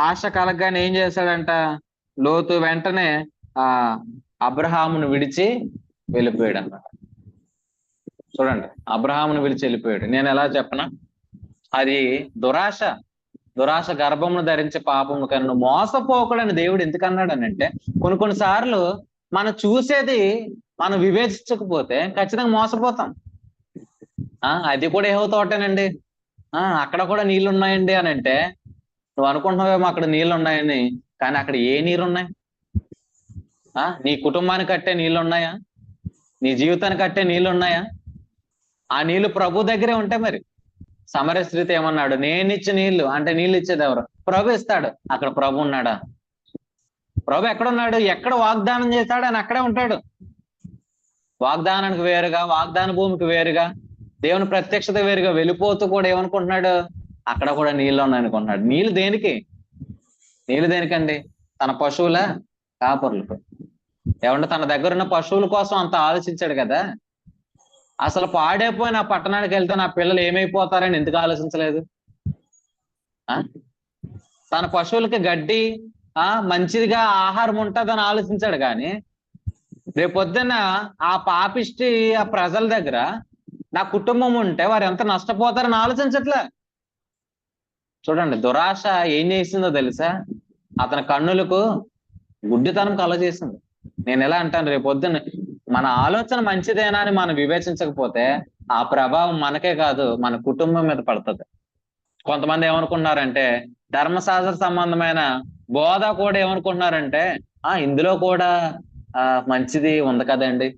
ఆశ కలగగానే ఏం చేశాడంట లోతు? వెంటనే అబ్రహామును విడిచి వెళ్ళిపోయాడు అన్నమాట. చూడండి, అబ్రహామును విడిచి వెళ్ళిపోయాడు. నేను ఎలా చెప్పనా, అది దురాశ గర్భమును ధరించే పాపము కన్నా మోసపోకడని దేవుడు ఎందుకన్నాడు అని అంటే, కొన్నిసార్లు మనం చూసేది మనం వివేచించకపోతే ఖచ్చితంగా మోసపోతాం. అది కూడా ఏహో తోటేనండి, అక్కడ కూడా నీళ్లు ఉన్నాయండి అని అంటే నువ్వు అనుకుంటున్నావేమో అక్కడ నీళ్లు ఉన్నాయని, కానీ అక్కడ ఏ నీరు ఉన్నాయి? నీ కుటుంబానికి కట్టే నీళ్లు ఉన్నాయా? నీ జీవితానికి కట్టే నీళ్లు ఉన్నాయా? ఆ నీళ్లు ప్రభు దగ్గరే ఉంటాయి. మరి సమరయ స్త్రీతో ఏమన్నాడు? నేనిచ్చే నీళ్లు అంటే నీళ్ళు ఇచ్చేది ఎవరు? ప్రభు ఇస్తాడు. అక్కడ ప్రభు ఉన్నాడా? ప్రభు ఎక్కడున్నాడు? ఎక్కడ వాగ్దానం చేశాడు ఆయన అక్కడే ఉంటాడు. వాగ్దానానికి వేరుగా, వాగ్దాన భూమికి వేరుగా, దేవుని ప్రత్యక్షత వేరుగా వెళ్ళిపోతూ కూడా ఏమనుకుంటున్నాడు? అక్కడ కూడా నీళ్ళు ఉన్నాయనుకుంటున్నాడు. నీళ్ళు దేనికి? నీళ్ళు దేనికండి? తన పశువుల కాపరులకు. ఏమంటే తన దగ్గర ఉన్న పశువుల కోసం అంత ఆలోచించాడు కదా. అసలు పాడైపోయిన ఆ పట్టణానికి వెళ్తే నా పిల్లలు ఏమైపోతారని ఎందుకు ఆలోచించలేదు? తన పశువులకి గడ్డి మంచిదిగా ఆహారం ఉంటుందని ఆలోచించాడు. కానీ రేపొద్దున ఆ పాపిష్టి ఆ ప్రజల దగ్గర నా కుటుంబం ఉంటే వారు ఎంత నష్టపోతారని ఆలోచించట్లే. చూడండి, దురాశ ఏం చేసిందో తెలుసా? అతని కన్నులకు గుడ్డితనం కలగజేసింది. నేను ఎలా అంటాను, రేపొద్దున మన ఆలోచన మంచిదేనా అని మనం వివేచించకపోతే ఆ ప్రభావం మనకే కాదు మన కుటుంబం మీద పడుతుంది. కొంతమంది ఏమనుకుంటున్నారంటే ధర్మశాస్త్ర సంబంధమైన బోధ కూడా ఏమనుకుంటున్నారంటే ఇందులో కూడా మంచిది ఉంది కదండి,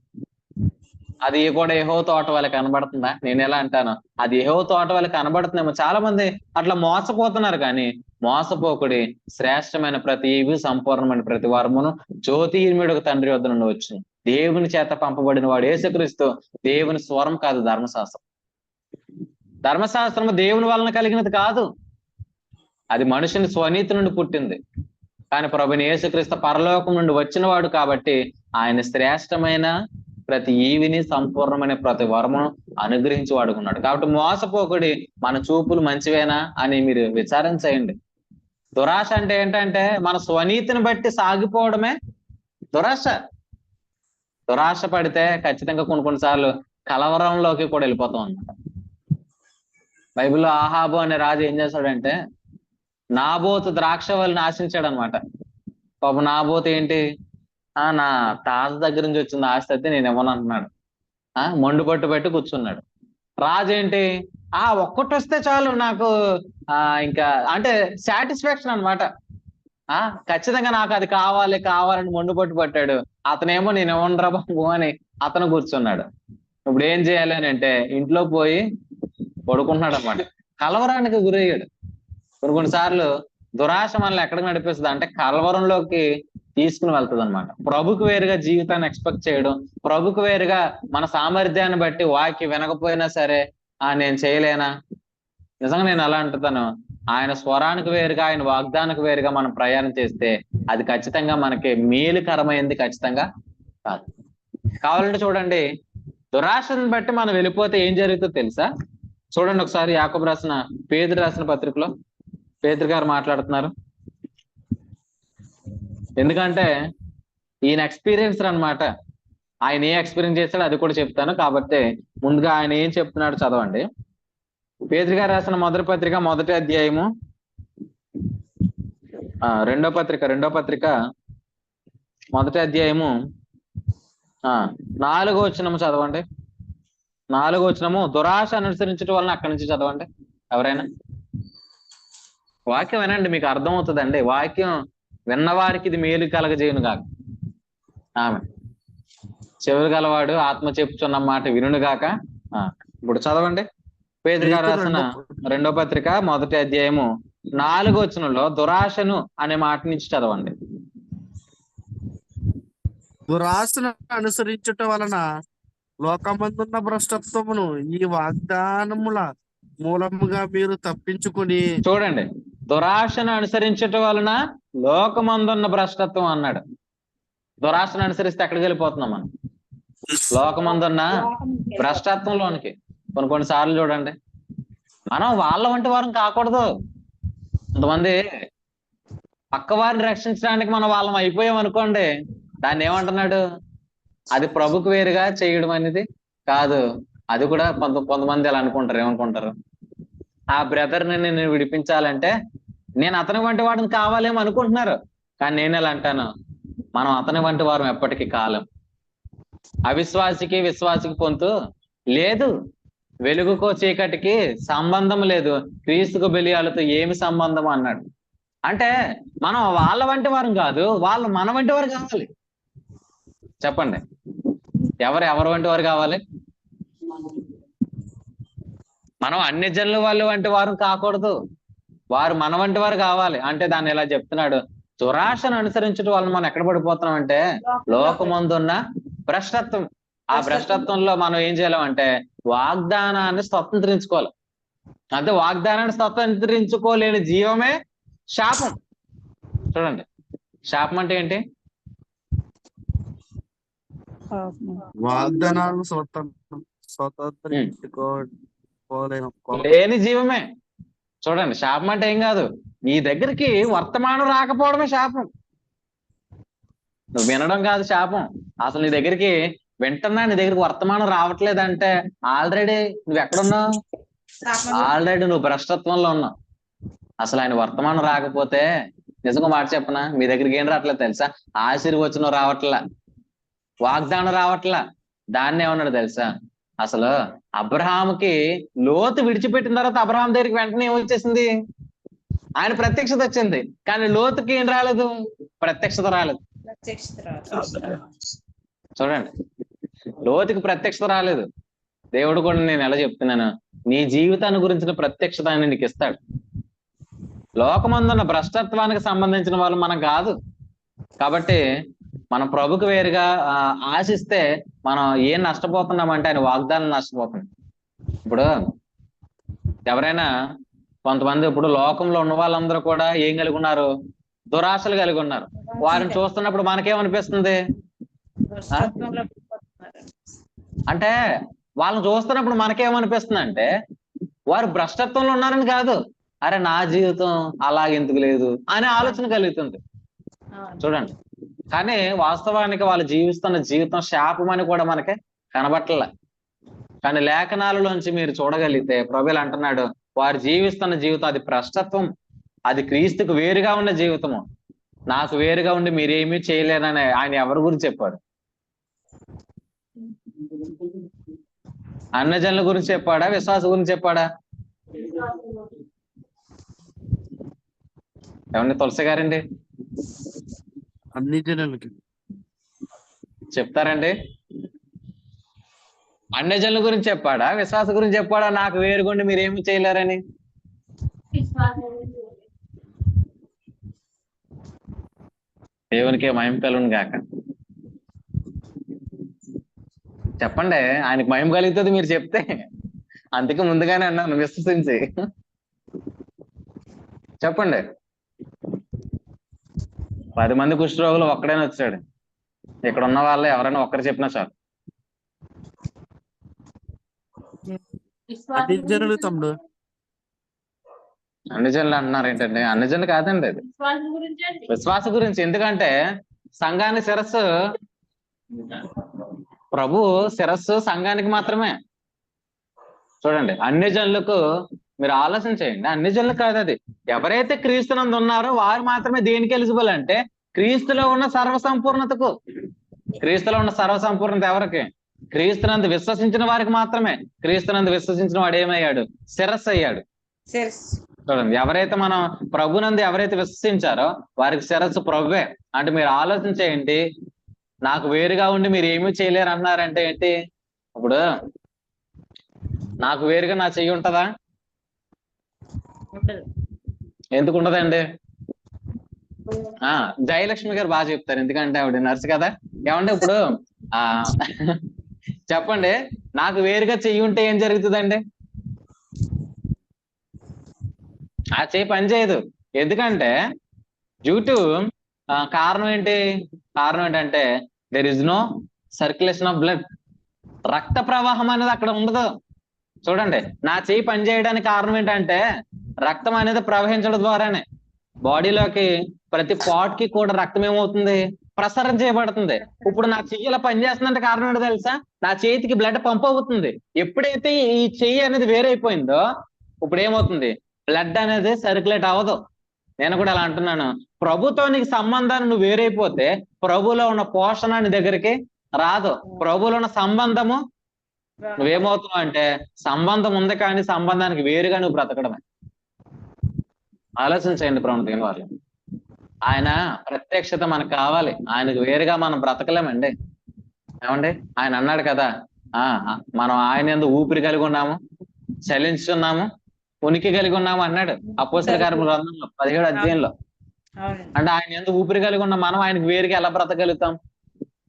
అది కూడా యెహోవా తోట వాళ్ళకి కనబడుతుందా? నేను ఎలా అంటాను, అది యెహోవా తోట వాళ్ళకి కనబడుతుందేమో. చాలా మంది అట్లా మోసపోతున్నారు. కానీ మోసపోకుడి, శ్రేష్టమైన ప్రతి ఈవి సంపూర్ణమైన ప్రతి వరమును జ్యోతిర్మయుడు తండ్రి వద్ద నుండి వచ్చింది. దేవుని చేత పంపబడిన వాడు యేసుక్రీస్తు. దేవుని స్వరం కాదు ధర్మశాస్త్రం. ధర్మశాస్త్రము దేవుని వలన కలిగినది కాదు, అది మనుషుని స్వనీతి నుండి పుట్టింది. కానీ ప్రభుని యేసుక్రీస్తు పరలోకం నుండి వచ్చిన వాడు కాబట్టి ఆయన శ్రేష్టమైన ప్రతి ఈవిని సంపూర్ణమైన ప్రతి వరమును అనుగ్రహించి వాడుకున్నాడు. కాబట్టి మోసపోకుడి, మన చూపులు మంచివేనా అని మీరు విచారణ చేయండి. దురాశ అంటే ఏంటంటే మన స్వనీతిని బట్టి సాగిపోవడమే దురాశ. దురాశ పడితే ఖచ్చితంగా కొన్నిసార్లు కలవరంలోకి కూడా వెళ్ళిపోతాం అన్నమాట. బైబిల్లో ఆహాబు అనే రాజు ఏం చేశాడంటే నాబోతు ద్రాక్షవల్లిని ఆశించాడు అనమాట. పాపం నాబోతు ఏంటి, నా తాత దగ్గర నుంచి వచ్చింది ఆస్తి అయితే నేను ఇవ్వను అంటున్నాడు. మొండు పట్టు పెట్టి కూర్చున్నాడు. రాజు ఏంటి, ఒక్కటి వస్తే చాలు నాకు, ఇంకా అంటే సాటిస్ఫాక్షన్ అనమాట. ఖచ్చితంగా నాకు అది కావాలి కావాలని మొండు పట్టు పట్టాడు. అతనేమో నేను ఇవ్వనురా బాబు అని అతను కూర్చున్నాడు. ఇప్పుడు ఏం చేయాలి అని అంటే ఇంట్లో పోయి పడుకుంటున్నాడు అనమాట. కలవరానికి గురయ్యాడు. కొన్నిసార్లు దురాశ మనల్ని ఎక్కడికి నడిపిస్తుంది అంటే కలవరంలోకి తీసుకుని వెళ్తుంది అనమాట. ప్రభుకు వేరుగా జీవితాన్ని ఎక్స్పెక్ట్ చేయడం, ప్రభుకు వేరుగా మన సామర్థ్యాన్ని బట్టి వాక్యం వినకపోయినా సరే నేను చేయలేనా. నిజంగా నేను అలా అంటున్నాను, ఆయన స్వరానికి వేరుగా ఆయన వాగ్దానికి వేరుగా మనం ప్రయాణం చేస్తే అది ఖచ్చితంగా మనకి మేలుకరమైంది ఖచ్చితంగా కాదు. కావాలంటే చూడండి, దురాశను బట్టి మనం వెళ్ళిపోతే ఏం జరుగుతుందో తెలుసా? చూడండి ఒకసారి యాకోబు పేతురు రాసిన పత్రికలో పేతురు గారు మాట్లాడుతున్నారు. ఎందుకంటే ఈయన ఎక్స్పీరియన్స్ అన్నమాట. ఆయన ఏ ఎక్స్పీరియన్స్ చేస్తాడో అది కూడా చెప్తాను. కాబట్టి ముందుగా ఆయన ఏం చెప్తున్నాడు చదవండి. పేతురు గారు రాసిన మొదటి పత్రిక 1వ అధ్యాయము, రెండో పత్రిక 1వ అధ్యాయము 4వ వచనము చదవండి. 4వ వచనము, దురాశ అనుసరించడం వలన అక్కడి నుంచి చదవండి ఎవరైనా. వాక్యం వినండి, మీకు అర్థమవుతుందండి. వాక్యం విన్నవారికి ఇది మేలు కలగజేయును గాక. ఆమె చెవులు గలవాడు ఆత్మ చెప్పుచున్న మాట వినును గాక. ఇప్పుడు చదవండి. పేతురు గారు రాసిన 2వ పత్రిక 1వ అధ్యాయము 4వ వచనంలో దురాశను అనే మాట నుంచి చదవండి. దురాశను అనుసరించటం వలన లోకమందున్న భ్రష్టత్వమును ఈ వాగ్దానముల మూలముగా మీరు తప్పించుకొని. చూడండి, దురాశను అనుసరించటం వలన లోకమందున్న భ్రష్టత్వం అన్నాడు. దురాశను అనుసరిస్తే ఎక్కడికి వెళ్ళిపోతున్నాం మనం? లోకమందున్న భ్రష్టత్వంలోనికి. కొన్నిసార్లు చూడండి, మనం వాళ్ళ వంటి వారం కాకూడదు. కొంతమంది పక్క వారిని రక్షించడానికి మనం వాళ్ళం అయిపోయాం అనుకోండి, దాన్ని ఏమంటున్నాడు, అది ప్రభుకు వేరుగా చేయడం అనేది కాదు. అది కూడా కొంతమంది అలా అనుకుంటారు. ఏమనుకుంటారు, ఆ బ్రదర్ని నేను విడిపించాలంటే నేను అతని వంటి వాడిని కావాలేమో అనుకుంటున్నారు. కానీ నేను ఎలా అంటాను, మనం అతని వంటి వారం ఎప్పటికీ కాలం. అవిశ్వాసికి విశ్వాసికి పొంతు లేదు, వెలుగుకో చీకటికి సంబంధం లేదు, క్రీస్తుకు బెలియాలతో ఏమి సంబంధం అన్నాడు. అంటే మనం వాళ్ళ వంటి వారం కాదు, వాళ్ళు మన వంటి వారు కావాలి. చెప్పండి, ఎవరి వంటి వారు కావాలి? మనం అన్ని జనుల వాళ్ళు వంటి వారు కాకూడదు, వారు మన వంటి వారు కావాలి. అంటే దాన్ని ఎలా చెప్తున్నాడు, దురాశను అనుసరించడం వల్ల మనం ఎక్కడ పడిపోతున్నాం అంటే లోకమందున్న భ్రష్టత్వం. ఆ భ్రష్టత్వంలో మనం ఏం చేయాలంటే వాగ్దానాన్ని స్వతంత్రించుకోవాలి. అంటే వాగ్దానాన్ని స్వతంత్రించుకోలేని జీవమే శాపం. చూడండి, శాపం అంటే ఏంటి? వాగ్దానాలను లేని జీవమే. చూడండి, శాపం అంటే ఏం కాదు, నీ దగ్గరికి వర్తమానం రాకపోవడమే శాపం. నువ్వు వినడం కాదు శాపం, అసలు నీ దగ్గరికి వింటున్నా నీ దగ్గరికి వర్తమానం రావట్లేదంటే ఆల్రెడీ నువ్వు ఎక్కడున్నావు? ఆల్రెడీ నువ్వు భ్రష్టత్వంలో ఉన్నావు. అసలు ఆయన వర్తమానం రాకపోతే నిజంగా మాట చెప్పనా, మీ దగ్గరికి ఏం రావట్లేదు తెలుసా? ఆశీర్వచనం రావట్లా, వాగ్దానం రావట్లా. దాన్ని ఏమన్నాడు తెలుసా? అసలు అబ్రహాముకి లోతు విడిచిపెట్టిన తర్వాత అబ్రహాం దగ్గరికి వెంటనే ఏమొచ్చేసింది? ఆయన ప్రత్యక్షత వచ్చింది, కానీ లోతుకి ఏం రాలేదు, ప్రత్యక్షత రాలేదు. చూడండి, లోతుకి ప్రత్యక్షత రాలేదు. దేవుడు కూడా నేను ఎలా చెప్తున్నాను, నీ జీవితాన్ని గురించిన ప్రత్యక్షత ఆయన నీకు ఇస్తాడు. లోకమందున్న భ్రష్టత్వానికి సంబంధించిన వాళ్ళు మనం కాదు కాబట్టి మనం ప్రభుకు వేరుగా ఆశిస్తే మనం ఏం నష్టపోతున్నామంటే ఆయన వాగ్దానం నష్టపోతున్నాం. ఇప్పుడు ఎవరైనా కొంతమంది ఇప్పుడు లోకంలో ఉన్న వాళ్ళందరూ కూడా ఏం కలిగి ఉన్నారు? దురాశలు కలిగి ఉన్నారు. వారిని చూస్తున్నప్పుడు మనకేమనిపిస్తుంది అంటే, వాళ్ళని చూస్తున్నప్పుడు మనకేమనిపిస్తుంది అంటే వారు భ్రష్టత్వంలో ఉన్నారని కాదు, అరే నా జీవితం అలాగెందుకు లేదు అనే ఆలోచన కలుగుతుంది. చూడండి, కానీ వాస్తవానికి వాళ్ళు జీవిస్తున్న జీవితం శాపం అని కూడా మనకి కనబట్టలే. కానీ లేఖనాలలోంచి మీరు చూడగలిగితే ప్రభువులు అంటున్నాడు, వారు జీవిస్తున్న జీవితం అది భ్రష్టత్వం, అది క్రీస్తుకు వేరుగా ఉన్న జీవితము. నాకు వేరుగా ఉండి మీరేమీ చేయలేరని ఆయన ఎవరి గురించి చెప్పాడు? అన్యజనుల గురించి చెప్పాడా, విశ్వాస గురించి చెప్పాడా? ఏమండి తులసి గారండి, అన్ని జనులకి చెప్తారండి? అన్యజనుల గురించి చెప్పాడా, విశ్వాస గురించి చెప్పాడా? నాకు వేరుగుండి మీరేమి చేయలేరని. దేవునికి మహిమ కలుగును గాక. చెప్పండి, ఆయనకి మహిమ కలుగుతుంది మీరు చెప్తే. అందుకే ముందుగానే అన్నాను, విశ్వసించి చెప్పండి. 10 మంది కుష్ఠరోగులు ఒక్కడైనా వచ్చాడు, ఇక్కడ ఉన్న వాళ్ళు ఎవరైనా ఒక్కరు చెప్పినా చాలు. అన్ని జనులు తమ్ముడు, అన్ని జనులు అంటున్నారు ఏంటండి? అన్ని జనులు కాదండి, అది విశ్వాస గురించి. ఎందుకంటే సంఘాన్ని శిరస్సు, ప్రభు శిరస్సు సంఘానికి మాత్రమే. చూడండి, అన్ని జనులకు మీరు ఆలోచన చేయండి, అన్ని జనులకు కాదు అది. ఎవరైతే క్రీస్తునందు ఉన్నారో వారు మాత్రమే దేనికి ఎలిజిబుల్ అంటే క్రీస్తులో ఉన్న సర్వసంపూర్ణతకు. క్రీస్తులో ఉన్న సర్వసంపూర్ణత ఎవరికి? క్రీస్తునందు విశ్వసించిన వారికి మాత్రమే. క్రీస్తునందు విశ్వసించిన వాడు ఏమయ్యాడు? శిరస్సు అయ్యాడు. చూడండి, ఎవరైతే మనం ప్రభునందు ఎవరైతే విశ్వసించారో వారికి శిరస్సు ప్రభువే. అంటే మీరు ఆలోచన చేయండి, నాకు వేరుగా ఉండి మీరు ఏమీ చేయలేరు అన్నారంటే ఏంటి? ఇప్పుడు నాకు వేరుగా నా చెయ్యి ఉంటుందా? ఎందుకు ఉండదండి? జయలక్ష్మి గారు బాగా చెప్తారు, ఎందుకంటే ఆవిడ నర్సు కదా. ఏమంటే ఇప్పుడు చెప్పండి, నాకు వేరుగా చెయ్యి ఉంటే ఏం జరుగుతుందండి? ఆ చెయ్యి పని చేయదు. ఎందుకంటే డ్యూ టు కారణం ఏంటి? కారణం ఏంటంటే there is no circulation of blood. రక్త ప్రవాహం అనేది అక్కడ ఉండదు. చూడండి, నా చెయ్యి పని చేయడానికి కారణం ఏంటంటే రక్తం అనేది ప్రవహించడం ద్వారానే బాడీలోకి ప్రతి పార్ట్ కి కూడా రక్తం ఏమవుతుంది? ప్రసారం చేయబడుతుంది. ఇప్పుడు నా చెయ్యి ఇలా పనిచేస్తుందంటే కారణం ఏంటో తెలుసా? నా చేతికి బ్లడ్ పంప్ అవుతుంది. ఎప్పుడైతే ఈ చెయ్యి అనేది వేరైపోయిందో ఇప్పుడు ఏమవుతుంది? బ్లడ్ అనేది సర్క్యులేట్ అవ్వదు. నేను కూడా అలా అంటున్నాను, ప్రభుతో నీకు సంబంధాన్ని నువ్వు వేరైపోతే ప్రభులో ఉన్న పోషణ నీ దగ్గరికి రాదు. ప్రభులో ఉన్న సంబంధము నువ్వేమవుతున్నావు అంటే సంబంధం ఉంది కానీ సంబంధానికి వేరుగా నువ్వు బ్రతకడమే. ఆలోచన చేయండి ప్రవణత వాళ్ళు. ఆయన ప్రత్యక్షత మనకు కావాలి, ఆయనకు వేరుగా మనం బ్రతకలేమండి. ఏమండి, ఆయన అన్నాడు కదా, మనం ఆయన యందు ఊపిరి కలిగి ఉన్నాము, చలించున్నాము, ఉనికి కలిగి ఉన్నాము అన్నాడు అపోస్తల కార్యముల గ్రంథంలో 17వ అధ్యాయంలో. అంటే ఆయన యందు ఊపిరి కలిగి ఉన్న మనం ఆయనకు వేరుగా ఎలా బ్రతకగలుగుతాం?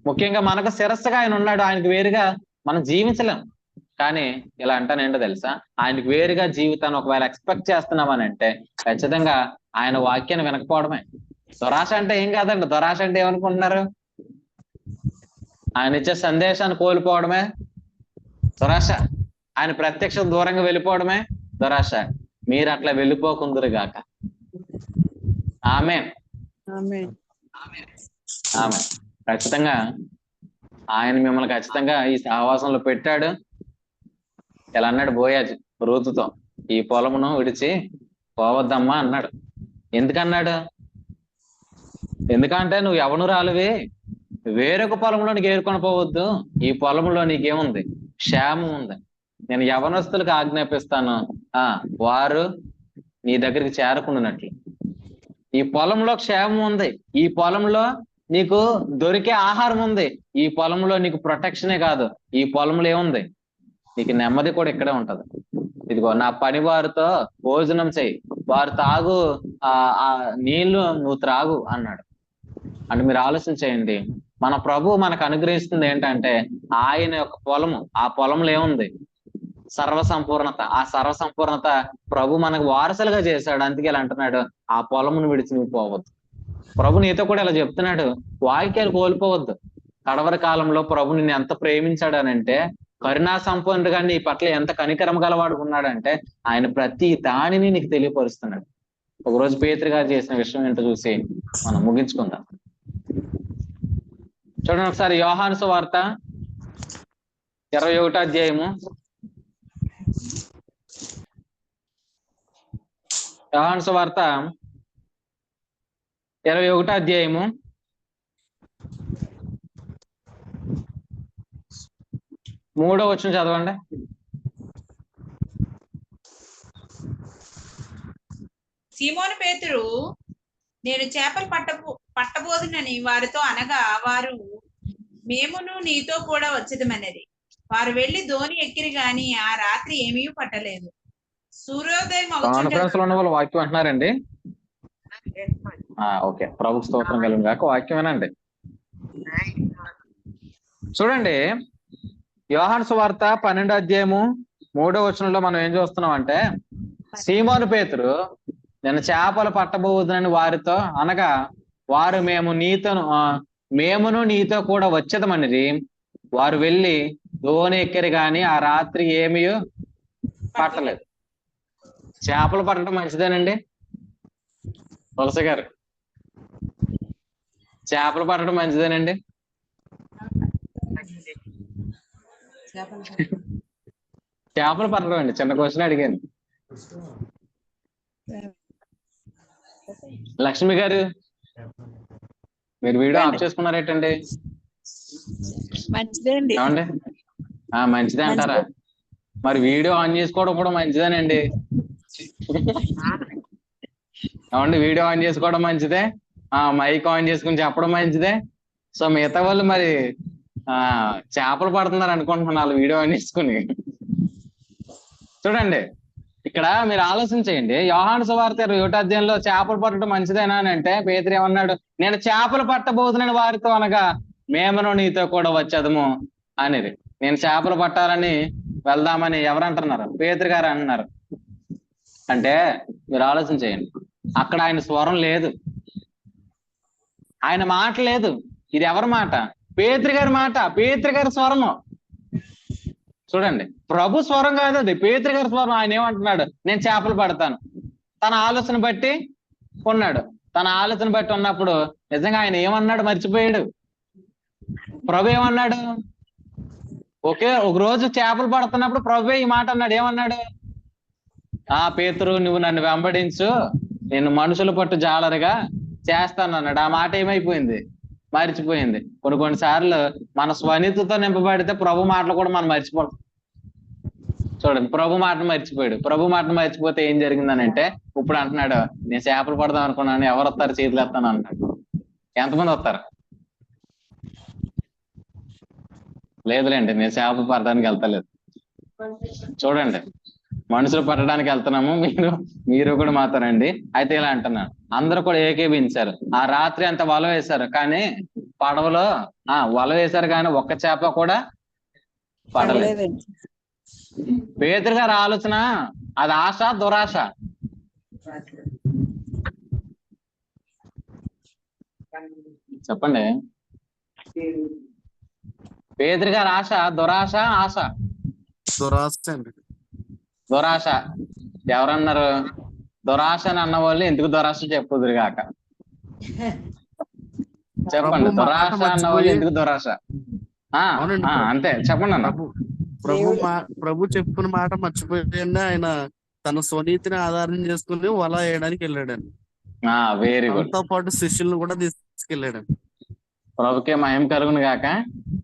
ముఖ్యంగా మనకు శిరస్సుగా ఆయన ఉన్నాడు, ఆయనకు వేరుగా మనం జీవించలేం. కానీ ఇలా అంటానేంటో తెలుసా, ఆయనకు వేరుగా జీవితాన్ని ఒకవేళ ఎక్స్పెక్ట్ చేస్తున్నామని అంటే ఖచ్చితంగా ఆయన వాక్యాన్ని వినకపోవడమే. దురాశ అంటే ఏం కాదండి. దురాశ అంటే ఏమనుకుంటున్నారు? ఆయన ఇచ్చే సందేశాన్ని కోల్పోవడమే దురాశ. ఆయన ప్రత్యక్ష దూరంగా వెళ్ళిపోవడమే దురాశ. మీరు అట్లా వెళ్ళిపోకుందరు గాక. ఆమేన్. ఖచ్చితంగా ఆయన మిమ్మల్ని ఖచ్చితంగా ఈ సహవాసంలో పెట్టాడు. ఇలా అన్నాడు బోయాజు రూతుతో, ఈ పొలమును విడిచి పోవద్దమ్మా అన్నాడు. ఎందుకన్నాడు? ఎందుకంటే నువ్వు యవనురాలివి, వేరొక పొలంలో నీకు ఏరుకొని పోవద్దు, ఈ పొలంలో నీకేముంది? క్షేమం ఉంది. నేను యవనస్తులకు ఆజ్ఞాపిస్తాను, వారు నీ దగ్గరికి చేరకుండానట్లు. ఈ పొలంలో క్షేమం ఉంది, ఈ పొలంలో నీకు దొరికే ఆహారం ఉంది, ఈ పొలంలో నీకు ప్రొటెక్షనే కాదు, ఈ పొలంలో ఏముంది, నీకు నెమ్మది కూడా ఇక్కడే ఉంటది. ఇదిగో నా పని వారితో భోజనం చేయి, వారు తాగు ఆ నీళ్లు నువ్వు త్రాగు అన్నాడు. అంటే మీరు ఆలోచన చేయండి, మన ప్రభు మనకు అనుగ్రహిస్తుంది ఏంటంటే ఆయన యొక్క పొలము, ఆ పొలంలో ఏముంది, సర్వసంపూర్ణత. ఆ సర్వసంపూర్ణత ప్రభు మనకు వారసులుగా చేశాడు. అందుకే ఇలా అంటున్నాడు, ఆ పొలమును విడిచి నువ్వు పోవద్దు. ప్రభు నీతో కూడా ఇలా చెప్తున్నాడు, వాక్యాలు కోల్పోవద్దు. కడవరి కాలంలో ప్రభు నిన్ను ఎంత ప్రేమించాడు అనంటే, కరుణా సంపన్నుడుగా నీ పట్ల ఎంత కనికరం గలవాడుకున్నాడంటే ఆయన ప్రతి దానిని నీకు తెలియపరుస్తున్నాడు. ఒకరోజు పేతురు గారు చేసిన విషయం ఏంటో చూసి మనం ముగించుకుందాం. చూడండి ఒకసారి యోహాను సువార్త 21వ అధ్యాయము. యోహాను సువార్త 21వ అధ్యాయము 3వ వచనం చదవండి. సీమోను పేతురు, నేను చేపలు పట్టబోదునని వారితో అనగా, వారు మేమును నీతో కూడా వచ్చేదమన్నది. వారు వెళ్లి ధోని ఎక్కిరి గాని ఆ రాత్రి ఏమీ పట్టలేదు. సూర్యోదయం కాన్ఫరెన్స్ లో ఉన్న వాళ్ళు వాక్యం అంటున్నారండి. ఓకే, ప్రభు స్తోత్రం కలిగిన కాక వాక్యమేనండి. చూడండి యోహాను సువార్త 12వ అధ్యాయము 3వ వచనంలో మనం ఏం చూస్తున్నాం అంటే, సీమోను పేతురు నేను చేపలు పట్టబోదునని వారితో అనగా, వారు మేమును నీతో కూడా వచ్చేదమనిది. వారు వెళ్ళి ధోని ఎక్కిరి గాని ఆ రాత్రి ఏమీ పట్టలేదు. చేపలు పట్టడం మంచిదేనండి వలస గారు? చేపలు పట్టడం మంచిదేనండి? చేపలు పట్టడం అండి, చిన్న క్వశ్చన్ అడిగాను. లక్ష్మి గారు మీరు వీడియో ఆఫ్ చేసుకున్నారేటండి? ఏమండి మంచిదే అంటారా? మరి వీడియో ఆన్ చేసుకోవడం కూడా మంచిదేనండి. ఏమండి వీడియో ఆన్ చేసుకోవడం మంచిదే, మైక్ ఆన్ చేసుకుని చెప్పడం మంచిదే. సో మిగతా వాళ్ళు మరి చేపలు పడుతున్నారు అనుకుంటున్నాను వాళ్ళు వీడియో ఆన్ చేసుకుని. చూడండి ఇక్కడ మీరు ఆలోచన చేయండి, యోహాను సువార్త 21వ అధ్యాయంలో చేపలు పట్టడం మంచిదేనా అని అంటే పేతురు ఏమన్నాడు, నేను చేపలు పట్టబోదునని వారితో అనగా మేమును నీతో కూడా వచ్చేదము అనేది. నేను చేపలు పట్టాలని వెళ్దామని ఎవరు అంటున్నారు? పేతురు గారు అంటున్నారు. అంటే మీరు ఆలోచన చేయండి, అక్కడ ఆయన స్వరం లేదు, ఆయన మాట లేదు. ఇది ఎవరి మాట? పేతురు గారి మాట, పేతురు గారి స్వరము. చూడండి ప్రభు స్వరం కాదు అది, పేతురు గారి స్వరం. ఆయన ఏమంటున్నాడు, నేను చేపలు పడతాను. తన ఆలోచన బట్టి ఉన్నాడు. తన ఆలోచన బట్టి ఉన్నప్పుడు నిజంగా ఆయన ఏమన్నాడు మర్చిపోయాడు. ప్రభు ఏమన్నాడు? ఒక రోజు చేపలు పడుతున్నప్పుడు ప్రభు ఈ మాట అన్నాడు. ఏమన్నాడు? పేతురు నువ్వు నన్ను వెంబడించు, నేను మనుషుల పట్టు జాలరుగా చేస్తాను అన్నాడు. ఆ మాట ఏమైపోయింది? మర్చిపోయింది. కొన్ని సార్లు మన స్వనీతితో నింపబడితే ప్రభు మాటలు కూడా మనం మర్చిపోతాం. చూడండి ప్రభు మాటను మర్చిపోయాడు. ప్రభు మాటను మర్చిపోతే ఏం జరిగిందనంటే ఇప్పుడు అంటున్నాడు, నేను చేపలు పడదాం అనుకున్నాను, ఎవరు వస్తారు చేతులు ఎత్తాను అన్నాడు. ఎంతమంది వస్తారు? లేదులేండి, నేను చేపలు పడడానికి వెళ్తలేదు. చూడండి మనుషులు పట్టడానికి వెళ్తున్నాము, మీరు కూడా మాతారండి. అయితే ఇలా అంటున్నాను, అందరూ కూడా ఏకీభించారు. ఆ రాత్రి అంత వల వేశారు, కానీ పడవలో వల వేశారు కానీ ఒక్క చేప కూడా పడలేదు. పేతురు గారి ఆలోచన అది ఆశ దురాశ? చెప్పండి. పేతురు గారి ఆశ దురాశ, ఆశ? దురాశ. ఎవరన్నారు? దురాశ అని అన్న వాళ్ళు ఎందుకు దురాశ చెప్పుదురు కాక చెప్పండి. దురాశ అన్న వాళ్ళు ఎందుకు దురాశ? అంతే చెప్పండి అన్న. ప్రభు చెప్పిన మాట మర్చిపోయింది. ఆయన తన స్వనీతిని ఆధారం చేసుకుని వల వేయడానికి వెళ్ళాడండి. Very good. తో పాటు శిష్యులను కూడా తీసుకెళ్ళాడండి. ప్రభుకే మహిమ కలుగును గాక.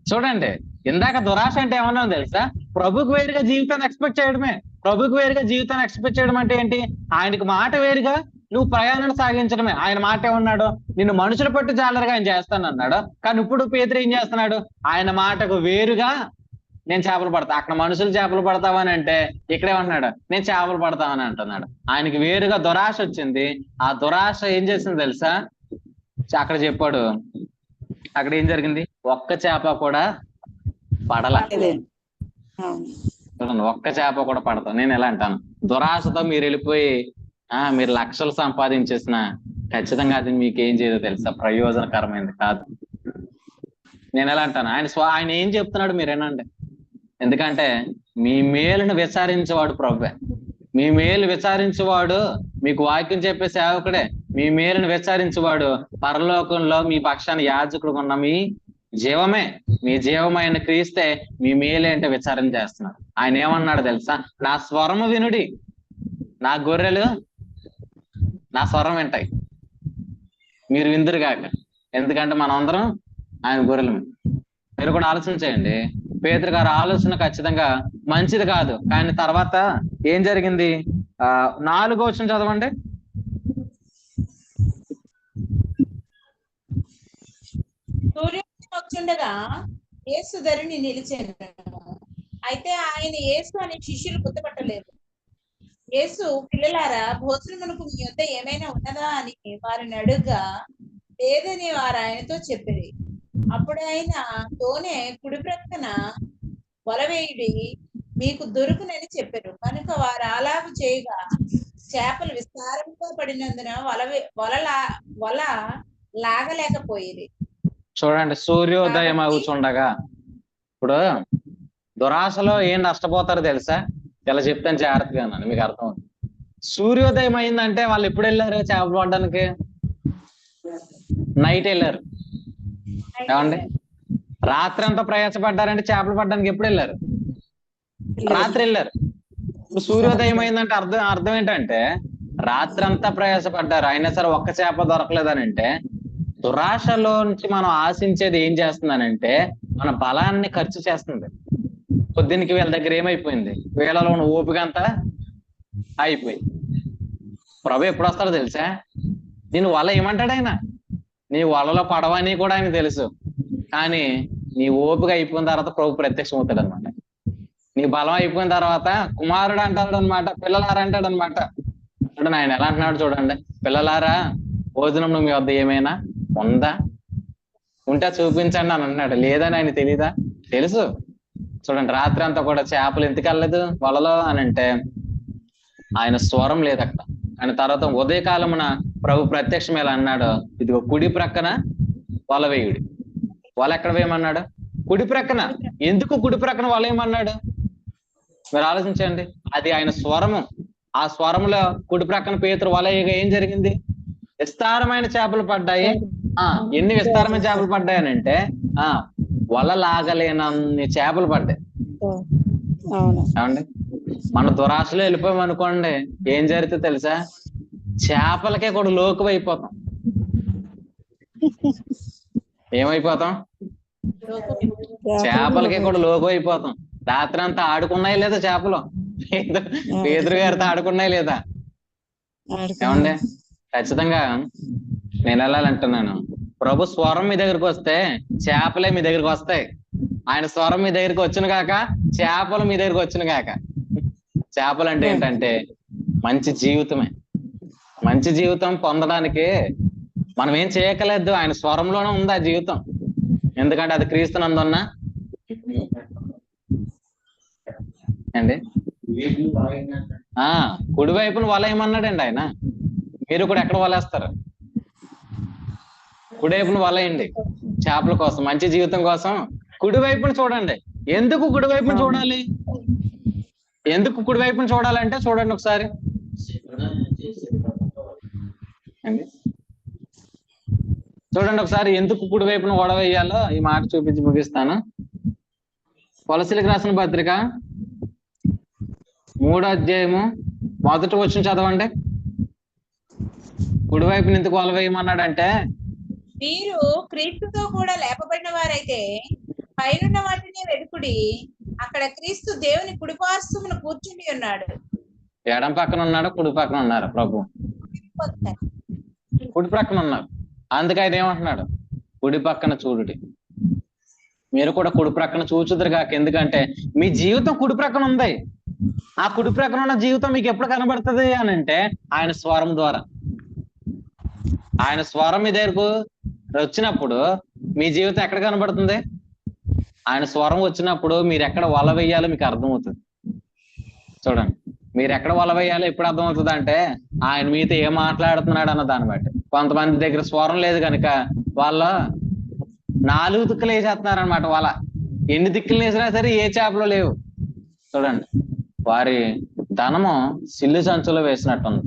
చూడండి ఇందాక దురాశ అంటే ఏమన్నా తెలుసా? ప్రభుకు వేరుగా జీవితాన్ని ఎక్స్పెక్ట్ చేయడమే. ప్రభుకు వేరుగా జీవితాన్ని ఎక్స్పెక్ట్ చేయడం అంటే ఏంటి? ఆయనకి మాట వేరుగా నువ్వు ప్రయాణం సాగించడమే. ఆయన మాట ఏమన్నాడు? నిన్ను మనుషులు పట్టు జాలరుగా ఆయన చేస్తాను అన్నాడు. కానీ ఇప్పుడు పేతురు ఏం చేస్తున్నాడు? ఆయన మాటకు వేరుగా నేను చేపలు పడతా. అక్కడ మనుషులు చేపలు పడతావని అంటే ఇక్కడేమన్నాడు? నేను చేపలు పడతామని అంటున్నాడు. ఆయనకి వేరుగా దురాశ వచ్చింది. ఆ దురాశ ఏం చేసింది తెలుసా? అక్కడ చెప్పాడు, అక్కడ ఏం జరిగింది? ఒక్క చేప కూడా పడల. ఒక్క చేప కూడా పడతాం. నేను ఎలా అంటాను, దురాశతో మీరు వెళ్ళిపోయి మీరు లక్షలు సంపాదించేసిన ఖచ్చితంగా అది మీకేం చేయదో తెలుసా? ప్రయోజనకరమైనది కాదు. నేను ఎలా అంటాను, ఆయన ఏం చెప్తున్నాడు మీరేనండి. ఎందుకంటే మీ మేలును విచారించేవాడు ప్రభువే. మీ మేలు విచారించేవాడు, మీకు వాక్యం చెప్పే సేవకుడే. మీ మేలును విచారించేవాడు పరలోకంలో మీ పక్షాన్ని యాజకుడు ఉన్న మీ జీవమే. మీ జీవమైన క్రీస్తే మీ మేలేంటే విచారణ చేస్తున్నాడు. ఆయన ఏమన్నాడు తెలుసా? నా స్వరము వినుడి, నా గొర్రెలు నా స్వరం వింటాయి, మీరు విందురుగాక. ఎందుకంటే మనం అందరం ఆయన గొర్రెలు. మీరు కూడా ఆలోచన చేయండి. పేతురు గారి ఆలోచన ఖచ్చితంగా మంచిది కాదు. కానీ తర్వాత ఏం జరిగింది? 4వ వచనం చదవండి. సూర్యోదయం వచ్చుండగా యేసు ధరిని నిలిచాను. అయితే ఆయన యేసు అని శిష్యులు గుర్తుపట్టలేదు. యేసు, పిల్లలారా, భోజనమునకు మీ యొద్ద ఏమైనా ఉన్నదా అని వారిని అడుగ్గా లేదని వారు ఆయనతో చెప్పిరి. అప్పుడు ఆయన తోనే కుడి ప్రక్కన వలవేయుడి, మీకు దొరుకునని చెప్పారు. కనుక వారు అలాగు చేయగా చేపలు విస్తారంగా పడినందున వల లాగలేకపోయేది. చూడండి, సూర్యోదయం అవుతుండగా. ఇప్పుడు దురాశలో ఏం నష్టపోతారో తెలుసా? ఇలా చెప్తాను జాగ్రత్తగా, మీకు అర్థం అవుతుంది. సూర్యోదయం అయిందంటే వాళ్ళు ఎప్పుడు వెళ్ళారు చేపలు పడడానికి? నైట్ వెళ్ళారు. ఏమండి? రాత్రి అంతా ప్రయాసపడ్డారంటే చేపలు పడడానికి ఎప్పుడు వెళ్ళారు? రాత్రి వెళ్ళారు. ఇప్పుడు సూర్యోదయం అయిందంటే అర్థం ఏంటంటే రాత్రి అంతా ప్రయాసపడ్డారు, అయినా సరే ఒక్క చేప దొరకలేదని అంటే దురాశలో నుంచి మనం ఆశించేది ఏం చేస్తుందనంటే మన బలాన్ని ఖర్చు చేస్తుంది. పొద్దునికి వీళ్ళ దగ్గర ఏమైపోయింది? వీళ్ళలో ఉన్న ఓపిక అంతా అయిపోయింది. ప్రభు ఎప్పుడు వస్తాడో తెలుసా? నేను వల ఏమంటాడు ఆయన? నీ వలలో పడవని కూడా ఆయన తెలుసు. కానీ నీ ఓపిక అయిపోయిన తర్వాత ప్రభు ప్రత్యక్షం అవుతాడు అనమాట. నీ బలం అయిపోయిన తర్వాత కుమారుడు అంటాడు అనమాట, పిల్లలారా అంటాడు అనమాట. అంటే ఆయన ఎలా అంటున్నాడు చూడండి, పిల్లలారా భోజనం మీ వద్ద ఏమైనా ఉందా? ఉంటే చూపించండి అని అన్నాడు. లేదని ఆయన తెలీదా? తెలుసు. చూడండి, రాత్రి అంతా కూడా చేపలు ఎందుకు వెళ్ళలేదు వలలో అని అంటే ఆయన స్వరం లేదు అక్కడ. ఆయన తర్వాత ఉదయకాలమున ప్రభు ప్రత్యక్షం ఎలా అన్నాడు, ఇదిగో కుడి ప్రక్కన వల వేయుడి. వల ఎక్కడ వేయమన్నాడు? కుడి ప్రక్కన. ఎందుకు కుడి ప్రక్కన వల వేయమన్నాడు? మీరు ఆలోచించండి. అది ఆయన స్వరము. ఆ స్వరంలో కుడి ప్రక్కన పేతురు వల వేయగా ఏం జరిగింది? విస్తారమైన చేపలు పడ్డాయి. ఎన్ని విస్తారమైన చేపలు పడ్డాయనంటే వల లాగలేనన్ని చేపలు పడ్డాయి. ఏమండి? మన దురాశలో వెళ్ళిపోయాం అనుకోండి, ఏం జరుగుతుంది తెలుసా? చేపలకే కూడా లోకు అయిపోతాం. ఏమైపోతాం? చేపలకే కూడా లోకు అయిపోతాం. రాత్రి అంతా ఆడుకున్నాయి లేదా చేపలు? పేతురు గారితో ఆడుకున్నాయి లేదా? ఏమండి? ఖచ్చితంగా నేను వెళ్ళాలంటున్నాను, ప్రభు స్వరం మీ దగ్గరికి వస్తే చేపలే మీ దగ్గరికి వస్తాయి. ఆయన స్వరం మీ దగ్గరికి వచ్చిన కాక చేపలు మీ దగ్గరికి వచ్చిన కాక. చేపలు అంటే ఏంటంటే మంచి జీవితమే. మంచి జీవితం పొందడానికి మనం ఏం చేయకలేదు, ఆయన స్వరంలోనే ఉంది ఆ జీవితం. ఎందుకంటే అది క్రీస్తునందున్న అండి. కుడివైపున వలయమన్నాడండి ఆయన. మీరు కూడా ఎక్కడ వలేస్తారు? కుడివైపున వలయండి చేపల కోసం, మంచి జీవితం కోసం. కుడివైపున చూడండి. ఎందుకు కుడివైపున చూడాలి? ఎందుకు కుడివైపున చూడాలంటే చూడండి ఒకసారి అండి, చూడండి ఒకసారి ఎందుకు కుడివైపున వల వేయాలో ఈ మాట చూపించి ముగిస్తాను. కొలసీలకు రాసిన పత్రిక 3వ అధ్యాయము 1వ వచనం చదవండి. కుడివైపున ఎందుకు వల వేయమన్నాడంటే, మీరు క్రీస్తుతో కూడా లేపబడిన వారైతే పైనున్న వాటిని వెతుకుడి, అక్కడ క్రీస్తు దేవుని కుడిపార్శ్వమున కూర్చుని ఉన్నాడు. ఎడం పక్కన ఉన్నాడు, కుడి పక్కన ఉన్నారు ప్రభు. కుడి ప్రక్కన ఉన్నారు. అందుకే ఆయన ఏమంటున్నాడు, కుడి పక్కన చూడుడి, మీరు కూడా కుడి ప్రక్కన చూచుదురు కాక. ఎందుకంటే మీ జీవితం కుడి ప్రక్కన ఉంది. ఆ కుడి ప్రక్కన ఉన్న జీవితం మీకు ఎప్పుడు కనబడుతుంది అని అంటే ఆయన స్వరం ద్వారా. ఆయన స్వరం మీ దగ్గరకు వచ్చినప్పుడు మీ జీవితం ఎక్కడ కనబడుతుంది? ఆయన స్వరం వచ్చినప్పుడు మీరు ఎక్కడ వల వేయాలో మీకు అర్థమవుతుంది. చూడండి, మీరు ఎక్కడ వల వేయాలో ఎప్పుడు అర్థమవుతుంది అంటే ఆయన మీతో ఏం మాట్లాడుతున్నాడు అన్న దాన్ని బట్టి. కొంతమంది దగ్గర స్వరం లేదు కనుక వాళ్ళ 4 దిక్కులు వేసేస్తున్నారు అనమాట. వాళ్ళ ఎన్ని దిక్కులు వేసినా సరే ఏ చేపలు లేవు. చూడండి, వారి ధనము సిల్లు సంచులో వేసినట్టుంది.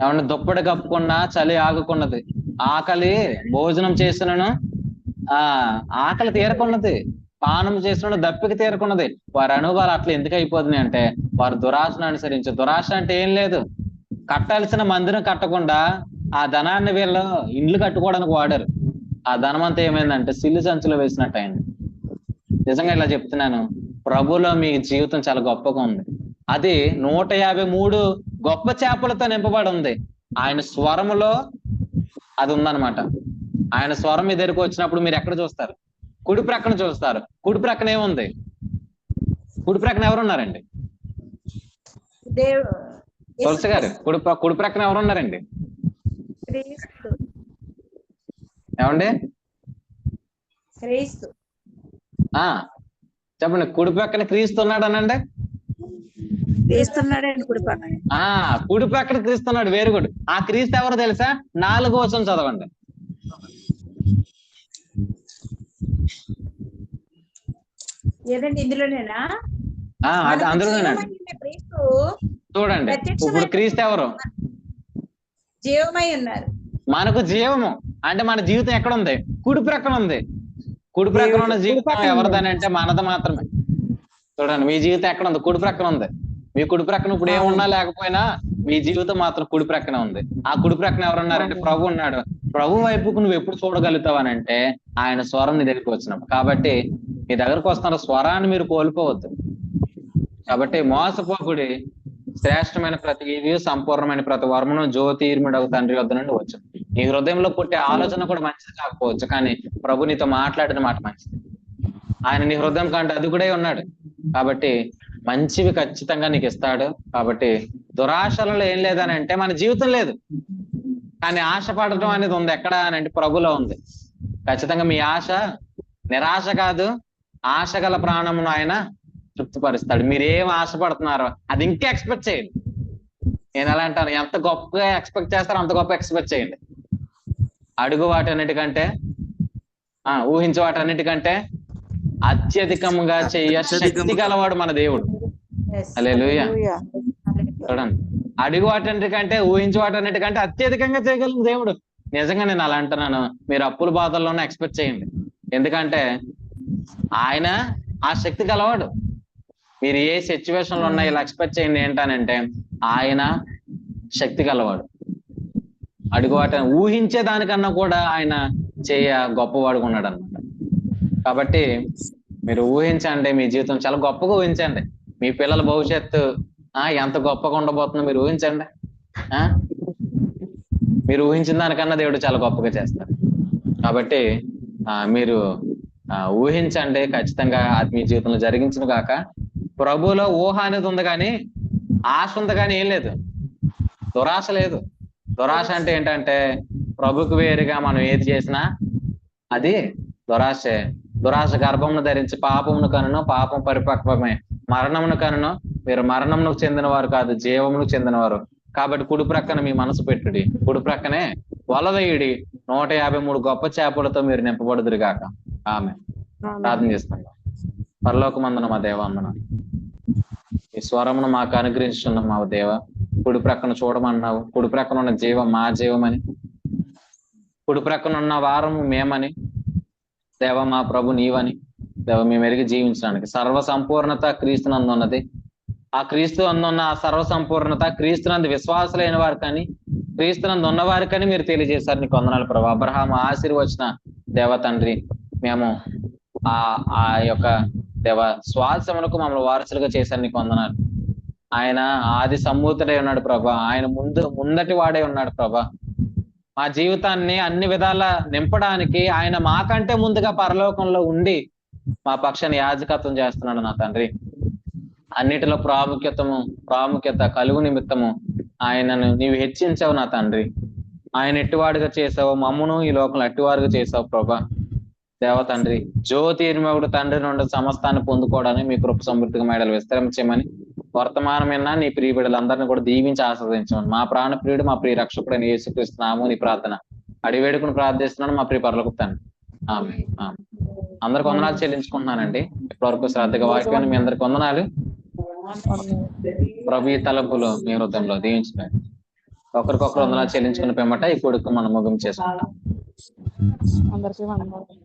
ఏమన్నా దుప్పటి కప్పుకున్నా చలి ఆగుకున్నది, ఆకలి భోజనం చేసినను ఆకలి తీరకున్నది, పానం చేసిన దప్పికి తీరకున్నది. వారి అనుభవాలు అట్లా ఎందుకు అయిపోతున్నాయి అంటే వారు దురాశను అనుసరించి. దురాశ అంటే ఏం లేదు, కట్టాల్సిన మందిరం కట్టకుండా ఆ ధనాన్ని వీళ్ళు ఇండ్లు కట్టుకోవడానికి వాడారు. ఆ ధనం అంతా ఏమైందంటే సిల్లు సంచులో వేసినట్టు అయింది. నిజంగా ఇలా చెప్తున్నాను, ప్రభులో మీ జీవితం చాలా గొప్పగా ఉంది. అది 153 గొప్ప చేపలతో నింపబడి ఉంది. ఆయన స్వరములో అది ఉందన్నమాట. ఆయన స్వరం మీ దగ్గరకు వచ్చినప్పుడు మీరు ఎక్కడ చూస్తారు? కుడి ప్రక్కన చూస్తారు. కుడి ప్రక్కన ఏముంది? కుడి ప్రక్కన ఎవరున్నారండి? తులసి గారు, కుడి ప్రక్కన ఎవరున్నారండి? ఏమండి? క్రీస్తు. చెప్పండి, కుడి ప్రక్కన క్రీస్తు ఉన్నాడు అనండి. క్రీస్తున్నాడండి కుడి పక్కన. కుడి ప్రక్కన క్రీస్తున్నాడు. Very good. ఆ క్రీస్తు ఎవరు తెలుసా? 4వ వచనం చదవండి. ఏదండి ఇందులోనేనా? అందులోనేనండి. చూడండి, ఇప్పుడు క్రీస్తు ఎవరు? జీవమై ఉన్నారు. మనకు జీవము అంటే మన జీవితం ఎక్కడ ఉంది? కుడి ప్రక్కన ఉంది. కుడి ప్రక్కన ఉన్న జీవితం ఎవరిదని అంటే మనది మాత్రమే. చూడండి, మీ జీవితం ఎక్కడ ఉంది? కుడి ప్రక్కన ఉంది. మీ కుడి ప్రక్కన ఇప్పుడు ఏమున్నా లేకపోయినా మీ జీవితం మాత్రం కుడి ప్రక్కన ఉంది. ఆ కుడి ప్రక్కన ఎవరున్నారంటే ప్రభు ఉన్నాడు. ప్రభు వైపుకు నువ్వు ఎప్పుడు చూడగలుగుతావనంటే ఆయన స్వరం నీ దగ్గరికి వచ్చినప్పుడు. కాబట్టి మీ దగ్గరకు వస్తున్న స్వరాన్ని మీరు కోల్పోవద్దు. కాబట్టి మోసపోకుడి, శ్రేష్టమైన ప్రతి ఈవి సంపూర్ణమైన ప్రతి వర్మను జ్యోతిర్ముడగు తండ్రి వద్ద నుండి వచ్చు. నీ హృదయంలో పుట్టే ఆలోచన కూడా మంచిది కాకపోవచ్చు, కానీ ప్రభు నీతో మాట్లాడిన మాట మంచిది. ఆయన నీ హృదయం కంటే అది కూడా ఉన్నాడు. కాబట్టి మంచివి ఖచ్చితంగా నీకు ఇస్తాడు. కాబట్టి దురాశలలో ఏం లేదని అంటే మన జీవితం లేదు, కానీ ఆశ పడటం అనేది ఉంది. ఎక్కడ అని అంటే ప్రభులో ఉంది. ఖచ్చితంగా మీ ఆశ నిరాశ కాదు, ఆశ గల ప్రాణమును ఆయన తృప్తిపరుస్తాడు. మీరు ఏం ఆశపడుతున్నారో అది ఇంకా ఎక్స్పెక్ట్ చేయండి. నేను ఎలా అంటాను, ఎంత గొప్పగా ఎక్స్పెక్ట్ చేస్తారో అంత గొప్ప ఎక్స్పెక్ట్ చేయండి. అడుగు వాటన్నిటికంటే, ఊహించే వాటన్నిటికంటే అత్యధికంగా చెయ్య శక్తి గలవాడు మన దేవుడు. హల్లెలూయా. చూడండి, అడుగు వాటన్నిటికంటే, ఊహించే వాటన్నిటికంటే అత్యధికంగా చేయగలిగిన దేవుడు. నిజంగా నేను అలా అంటున్నాను. మీరు అప్పుల బాధల్లోనే ఎక్స్పెక్ట్ చేయండి. ఎందుకంటే ఆయన ఆ శక్తి గలవాడు. మీరు ఏ సిచ్యువేషన్ లో ఉన్నా ఇలా ఎక్స్పెక్ట్ చేయండి. ఏంటనంటే ఆయన శక్తి గలవాడు. అడుగు వాటిని ఊహించే దానికన్నా కూడా ఆయన గొప్పవాడుగా ఉన్నాడు అనమాట. కాబట్టి మీరు ఊహించండి, మీ జీవితం చాలా గొప్పగా ఊహించండి. మీ పిల్లల భవిష్యత్తు ఎంత గొప్పగా ఉండబోతుందో మీరు ఊహించండి. మీరు ఊహించిన దానికన్నా దేవుడు చాలా గొప్పగా చేస్తారు. కాబట్టి మీరు ఊహించండి, ఖచ్చితంగా అది మీ జీవితంలో జరిగించిన కాక. ప్రభువులో ఊహ అనేది ఉంది కానీ ఆశ ఉంది కానీ ఏం లేదు, దురాశ లేదు. దురాశ అంటే ఏంటంటే ప్రభుకు వేరుగా మనం ఏది చేసినా అది దురాశే. దురాశ గర్భమును ధరించి పాపమును కనును, పాపం పరిపక్వమే. మరణమును కనును, మీరు మరణమునకు చెందిన వారు కాదు, జీవమునకు చెందినవారు. కాబట్టి కుడి ప్రక్కన మీ మనసు పెట్టుడి, కుడి ప్రక్కనే వలవేయుడి. 153 గొప్ప చేపలతో మీరు నింపబడుదురు గాక. ఆమె ప్రార్థన చేస్తాం. పరలోకమందున మా దేవ, వందనాలు. ఈ స్వరమును మాకు అనుగ్రహించున్న మా దేవ, కుడి ప్రక్కన చూడమన్నావు. కుడి ప్రక్కన ఉన్న జీవం మా జీవమని, కుడి ప్రక్కన ఉన్న వారము మేమని, దేవ మా ప్రభు నీవని, దేవ మేము ఎరిగి జీవించడానికి సర్వ సంపూర్ణత క్రీస్తునందు ఉన్నది. ఆ క్రీస్తు అందున్న ఆ సర్వ సంపూర్ణత క్రీస్తునందు విశ్వాసులైన వారు కానీ, క్రీస్తునందు ఉన్నవారికని మీరు తెలియజేశారు. నీకు వందనాలు ప్రభు. అబ్రహాము ఆశీర్వచన దేవ తండ్రి, మేము ఆ యొక్క దేవా శ్వాసమునకు మమ్మల్ని వారసులుగా చేశారు, నీకు వందనాలు. ఆయన ఆది సంభూతుడై ఉన్నాడు ప్రభా, ఆయన ముందటి వాడే ఉన్నాడు ప్రభా. మా జీవితాన్ని అన్ని విధాల నింపడానికి ఆయన మాకంటే ముందుగా పరలోకంలో ఉండి మా పక్షాన్ని యాజకత్వం చేస్తున్నాడు నా తండ్రి. అన్నిటిలో ప్రాముఖ్యత కలుగు నిమిత్తము ఆయనను నీవు హెచ్చించావు నా తండ్రి. ఆయన ఎట్టివాడుగా చేసావు, మమ్మను ఈ లోకంలో అట్టివారుగా చేసావు ప్రభా. దేవ తండ్రి, జ్యోతిర్మయుడు తండ్రి నుండి సమస్తాన్ని పొందుకోవడానికి మీ కృప సమృద్ధిగా మేడలు విస్తరించమని, వర్తమానమైన నీ ప్రియ బిడ్డలందరినీ కూడా దీవించి ఆస్వాదించమని, మా ప్రాణ ప్రియుడు మా ప్రియ రక్షకుడు అని యేసుక్రీస్తున్నాము నీ ప్రార్థన అడివేడుకుని ప్రార్థిస్తున్నాను మా ప్రియ పరలోకపు తండ్రి. ఆమేన్. అందరికి వందనాలు చెల్లించుకుంటున్నానండి. ఇప్పటివరకు శ్రద్ధగా వాక్యాన్ని మీ అందరికి వందనాలు. ప్రభు ఈ తలంపులు మీ హృదయంలో దీవించండి. ఒకరికొకరు వందనాలు చెల్లించుకుని పిమ్మట ఈ కొడుకు మనం ముగింపు చేసుకుంటాం. అందరికీ వందనాలు.